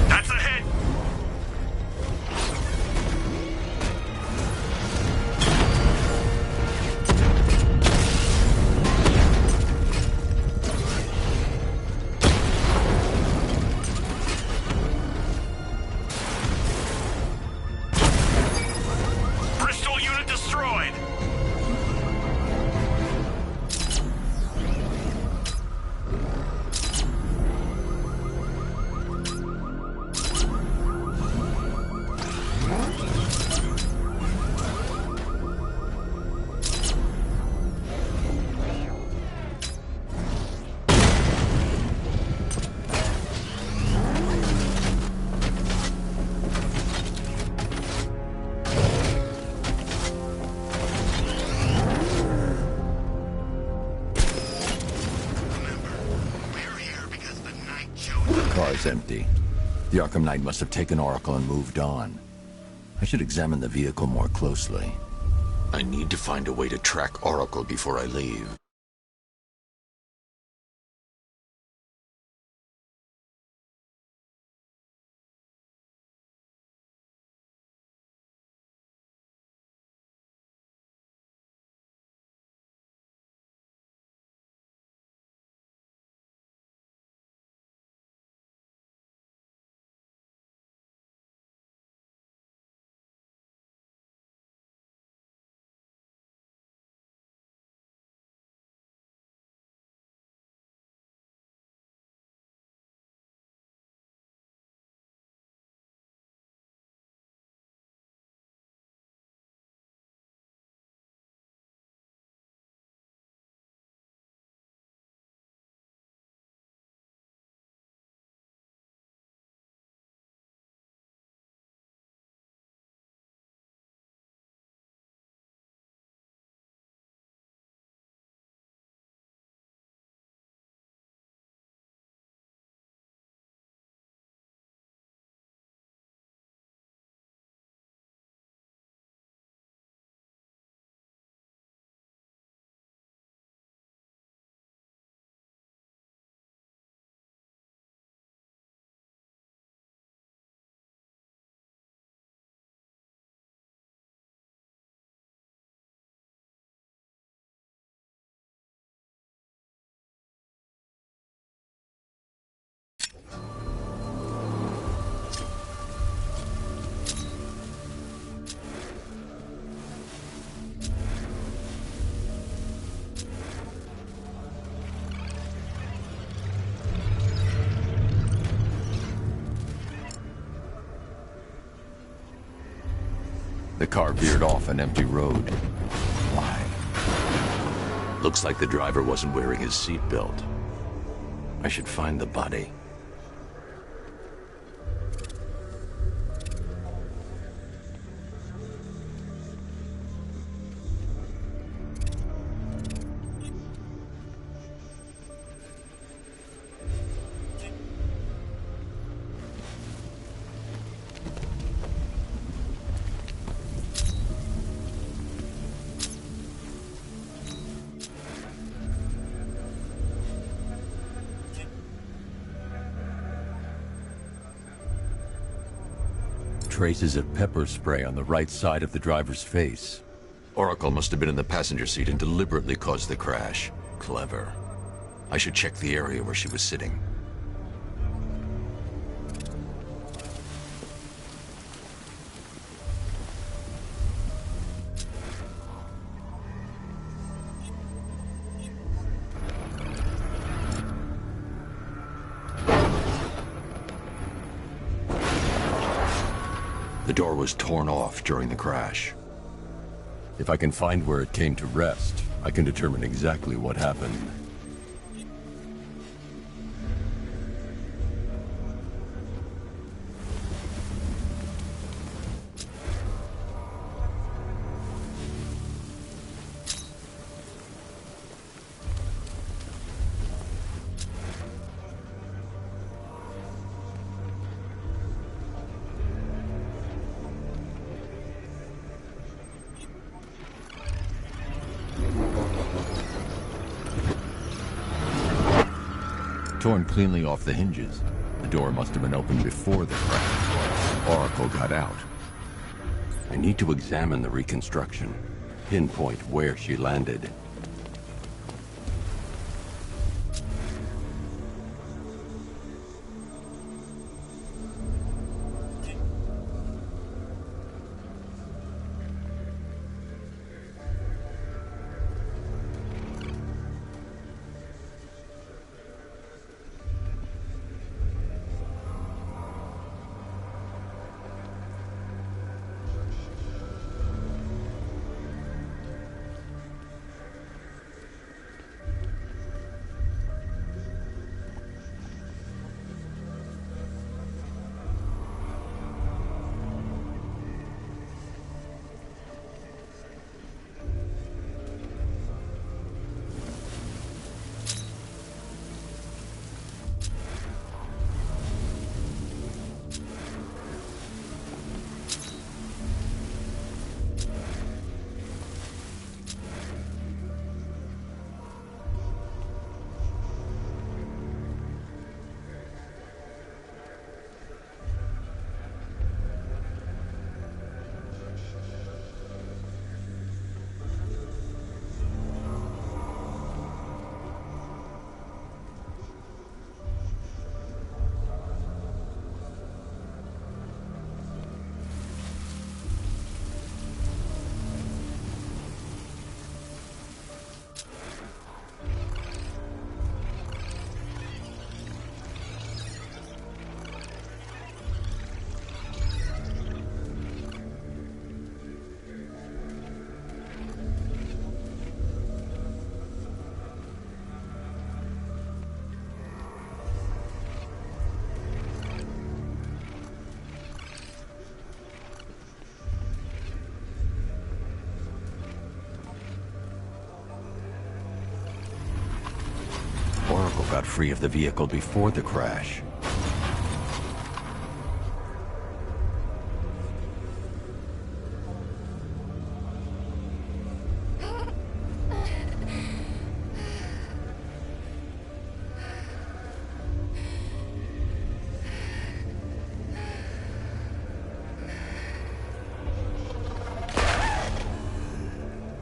J: That's a hit. Bristol unit destroyed.
B: The car's empty. The Arkham Knight must have taken Oracle and moved on. I should examine the vehicle more closely.
G: I need to find a way to track Oracle before I leave.
B: car veered off an empty road. Why?
G: Looks like the driver wasn't wearing his seatbelt. I should find the body.
B: Traces of pepper spray on the right side of the driver's face.
G: Oracle must have been in the passenger seat and deliberately caused the crash. Clever. I should check the area where she was sitting. The door was torn off during the crash.
B: If I can find where it came to rest, I can determine exactly what happened. Torn cleanly off the hinges. The door must have been opened before the crash. Oracle got out. I need to examine the reconstruction, pinpoint where she landed. Oracle got free of the vehicle before the crash.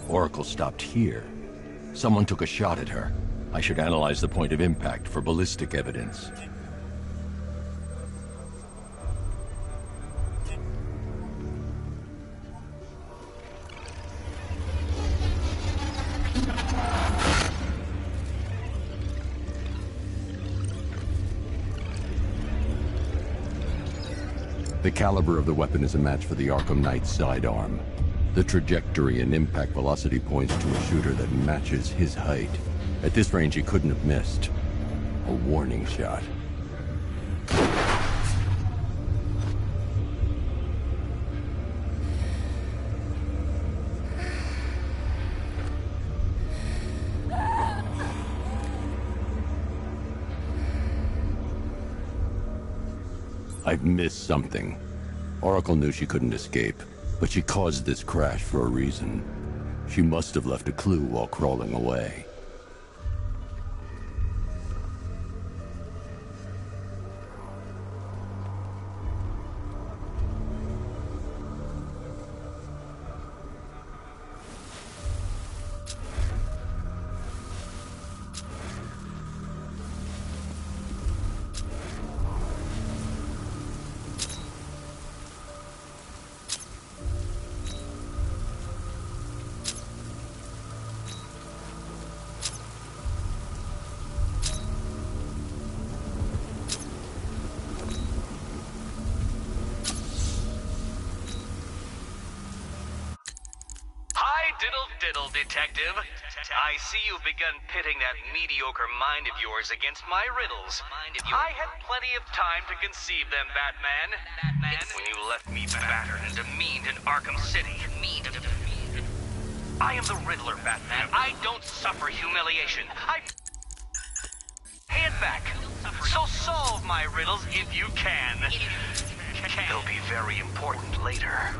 B: Oracle stopped here. Someone took a shot at her. I should analyze the point of impact for ballistic evidence. The caliber of the weapon is a match for the Arkham Knight's sidearm. The trajectory and impact velocity points to a shooter that matches his height. At this range, he couldn't have missed. A warning shot. I've missed something. Oracle knew she couldn't escape, but she caused this crash for a reason. She must have left a clue while crawling away.
J: Diddle, Detective. I see you've begun pitting that mediocre mind of yours against my riddles. I had plenty of time to conceive them, Batman. When you left me battered and demeaned in Arkham City. I am the Riddler, Batman. I don't suffer humiliation. I hand back. So solve my riddles if you can. They'll be very important later.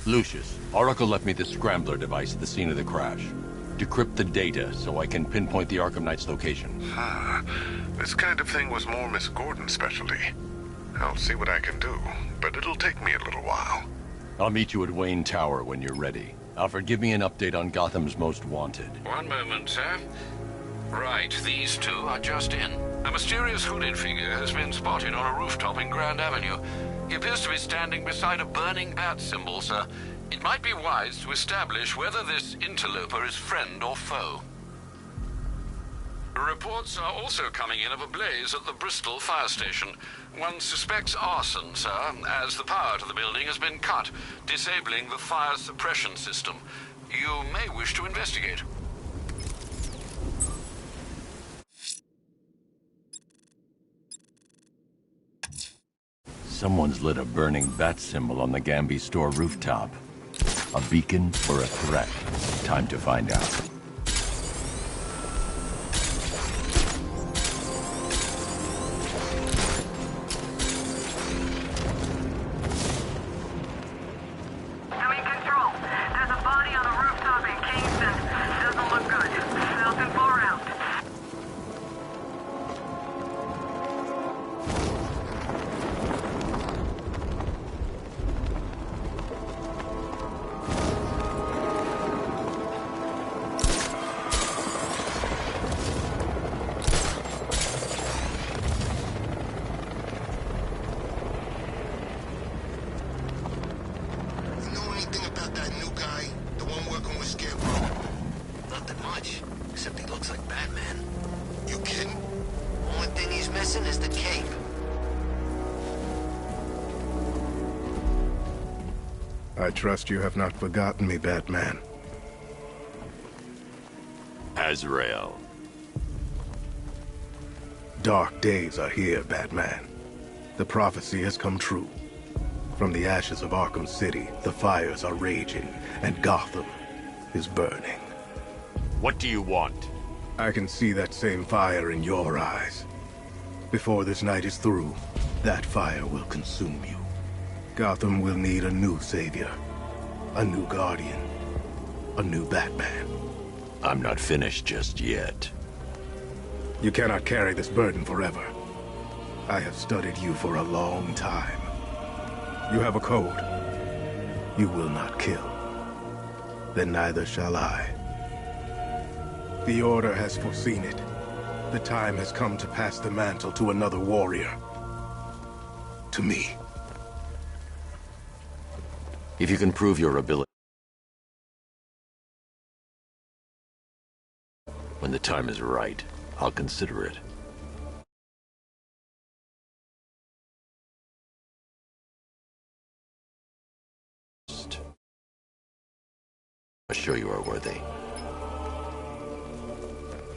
B: Lucius, Oracle left me the scrambler device at the scene of the crash. Decrypt the data so I can pinpoint the Arkham Knight's location.
C: This kind of thing was more Miss Gordon's specialty. I'll see what I can do, but it'll take me a little while.
B: I'll meet you at Wayne Tower when you're ready. Alfred, give me an update on Gotham's Most Wanted.
E: One moment, sir. Right, these two are just in. A mysterious hooded figure has been spotted on a rooftop in Grand Avenue. He appears to be standing beside a burning bat symbol, sir. It might be wise to establish whether this interloper is friend or foe. Reports are also coming in of a blaze at the Bristol fire station. One suspects arson, sir, as the power to the building has been cut, disabling the fire suppression system. You may wish to investigate.
B: Someone's lit a burning bat symbol on the Gamby store rooftop. A beacon or a threat? Time to find out.
N: I trust you have not forgotten me, Batman.
B: Azrael.
N: Dark days are here, Batman. The prophecy has come true. From the ashes of Arkham City, the fires are raging, and Gotham is burning.
B: What do you want?
N: I can see that same fire in your eyes. Before this night is through, that fire will consume you. Gotham will need a new savior, a new guardian, a new Batman.
B: I'm not finished just yet.
N: You cannot carry this burden forever. I have studied you for a long time. You have a code. You will not kill. Then neither shall I. The Order has foreseen it. The time has come to pass the mantle to another warrior. To me.
B: If you can prove your ability... When the time is right, I'll consider it. I'll show you are worthy.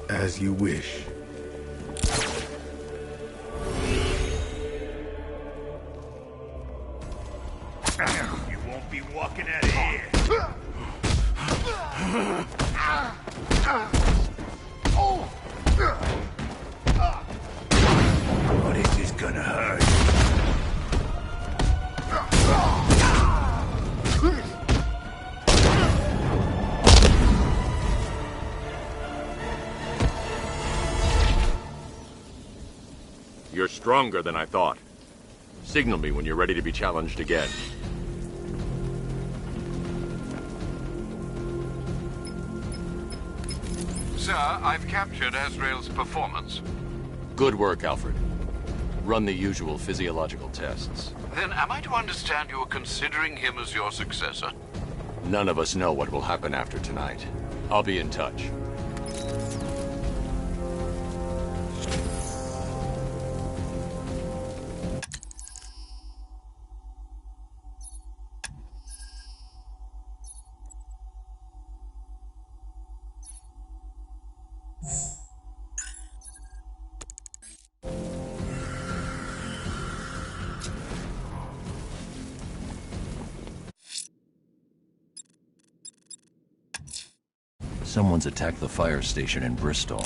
N: As you wish.
A: You won't be walking out of here. Oh, this is gonna hurt.
B: You're stronger than I thought. Signal me when you're ready to be challenged again.
E: Sir, I've captured Azrael's performance.
B: Good work, Alfred. Run the usual physiological tests.
E: Then am I to understand you are considering him as your successor?
B: None of us know what will happen after tonight. I'll be in touch. Someone's attacked the fire station in Bristol.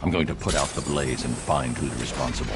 B: I'm going to put out the blaze and find who's responsible.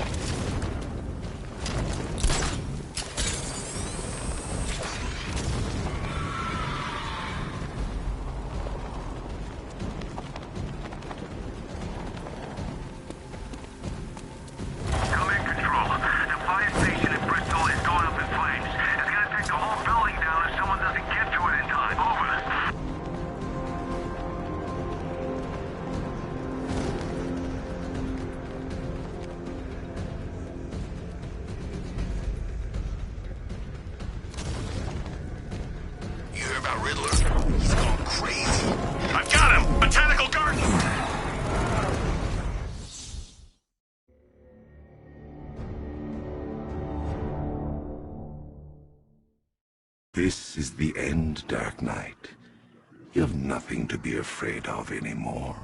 O: This is the end, Dark Knight. You have nothing to be afraid of anymore.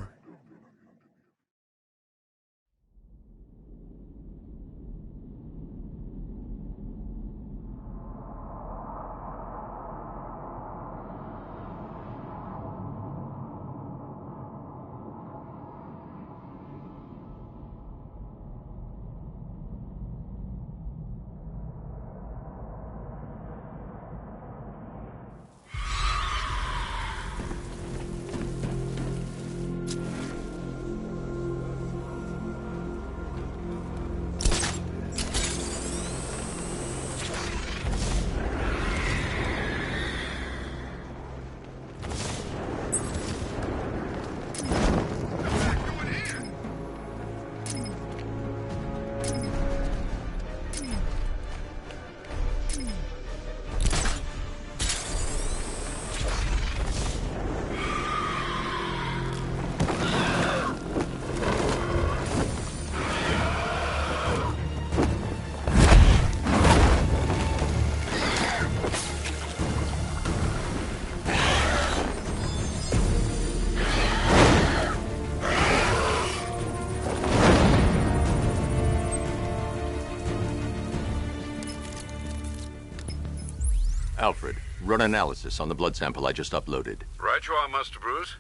B: Alfred, run analysis on the blood sample I just uploaded.
E: Right you are, Master Bruce.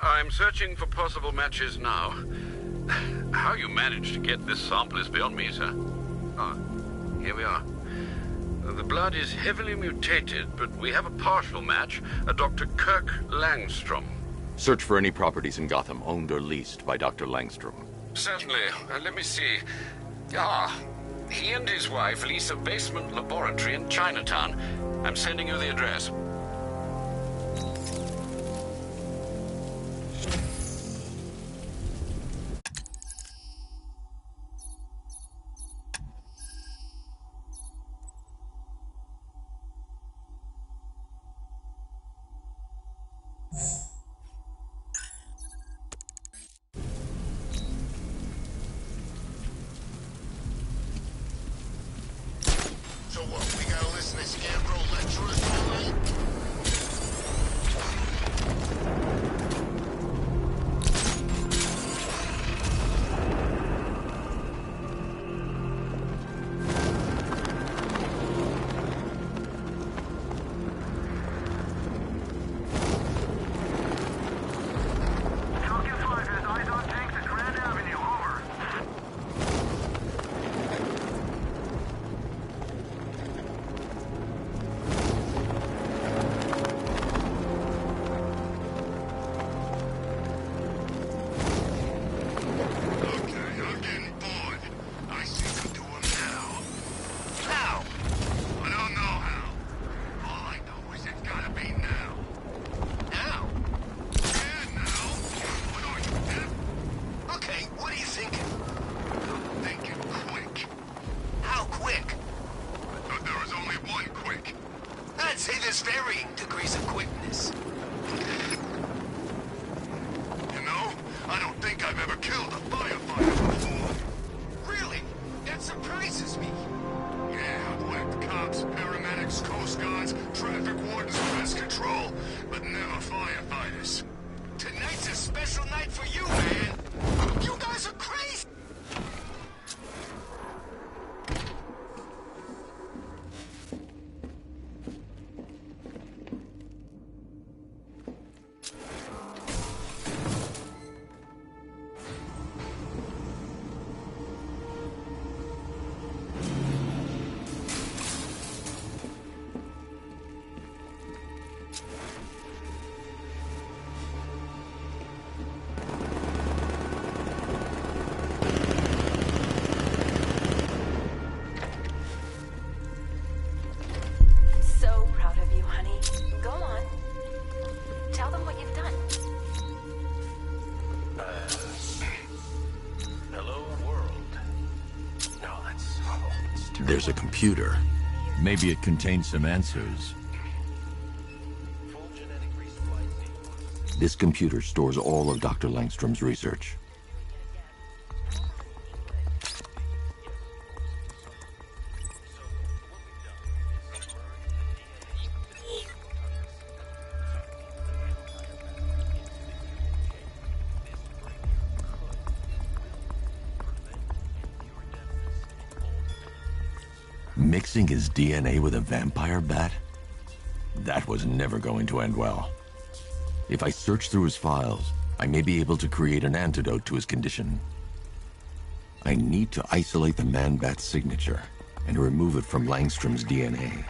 E: I'm searching for possible matches now. How you managed to get this sample is beyond me, sir. Ah, here we are. The blood is heavily mutated, but we have a partial match, a Dr. Kirk Langstrom.
B: Search for any properties in Gotham owned or leased by Dr. Langstrom.
E: Certainly. Let me see. Ah, he and his wife lease a basement laboratory in Chinatown. I'm sending you the address.
F: So what, we gotta listen to Scarecrow lecturers all night?
B: There's a computer. Maybe it contains some answers. This computer stores all of Dr. Langstrom's research. Mixing his DNA with a vampire bat? That was never going to end well. If I search through his files, I may be able to create an antidote to his condition. I need to isolate the man-bat signature and remove it from Langstrom's DNA.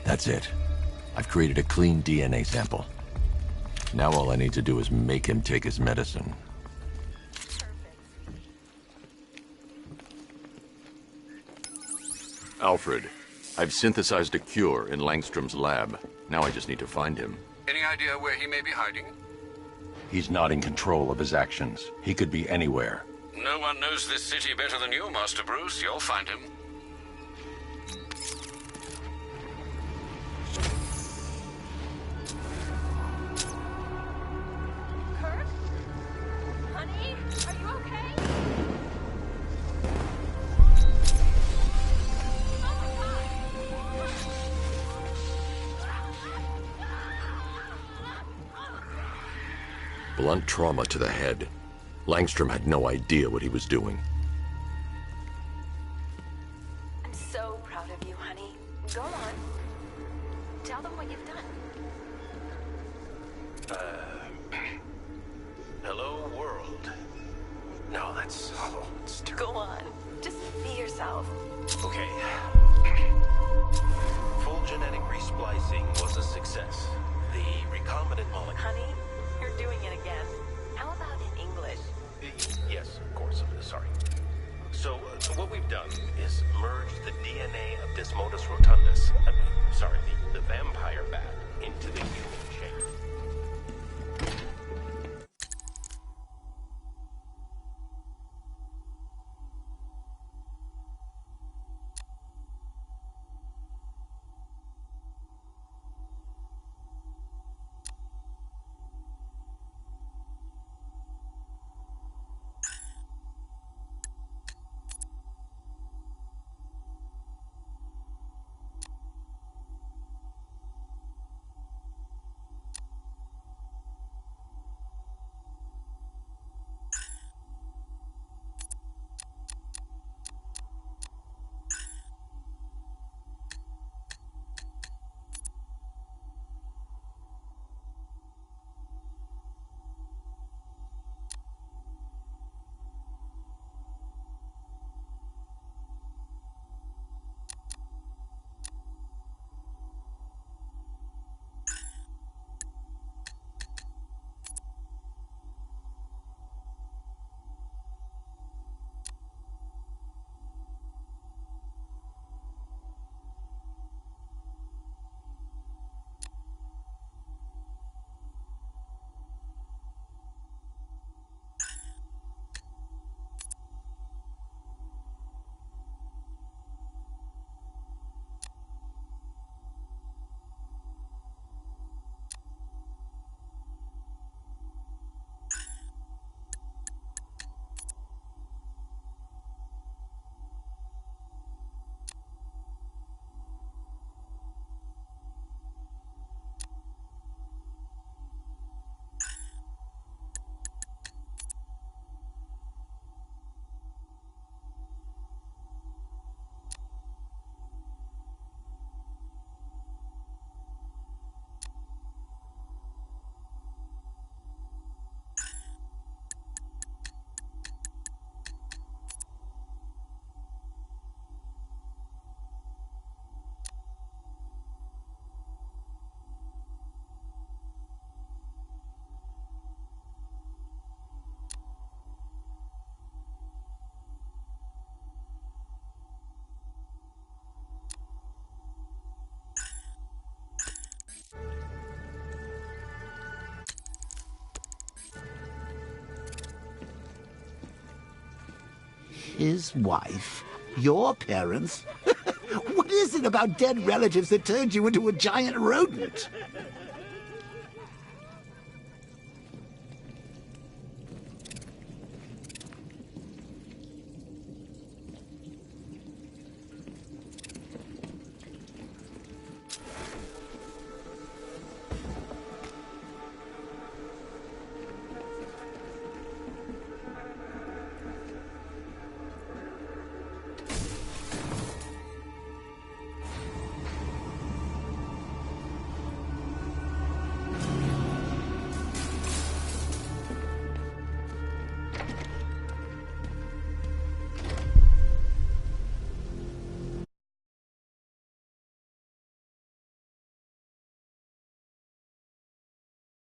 B: That's it. I've created a clean DNA sample. Now all I need to do is make him take his medicine. Alfred, I've synthesized a cure in Langstrom's lab. Now I just need to find him.
E: Any idea where he may be hiding?
B: He's not in control of his actions. He could be anywhere.
E: No one knows this city better than you, Master Bruce. You'll find him.
H: Kurt? Honey? Are you okay?
B: Blunt trauma to the head. Langstrom had no idea what he was doing.
I: I'm so proud of you, honey. Go on. Tell them what you've done.
K: Hello, world. No, that's... Oh, it's
I: Go on. Just be yourself.
K: Okay. Full genetic resplicing was a success. The recombinant molecule...
I: Honey, you're doing it again. How about in English?
K: Yes, of course. Sorry. So, what we've done is merge the DNA of Desmodus rotundus, the vampire bat, into the human shape.
A: His wife? Your parents? What is it about dead relatives that turned you into a giant rodent?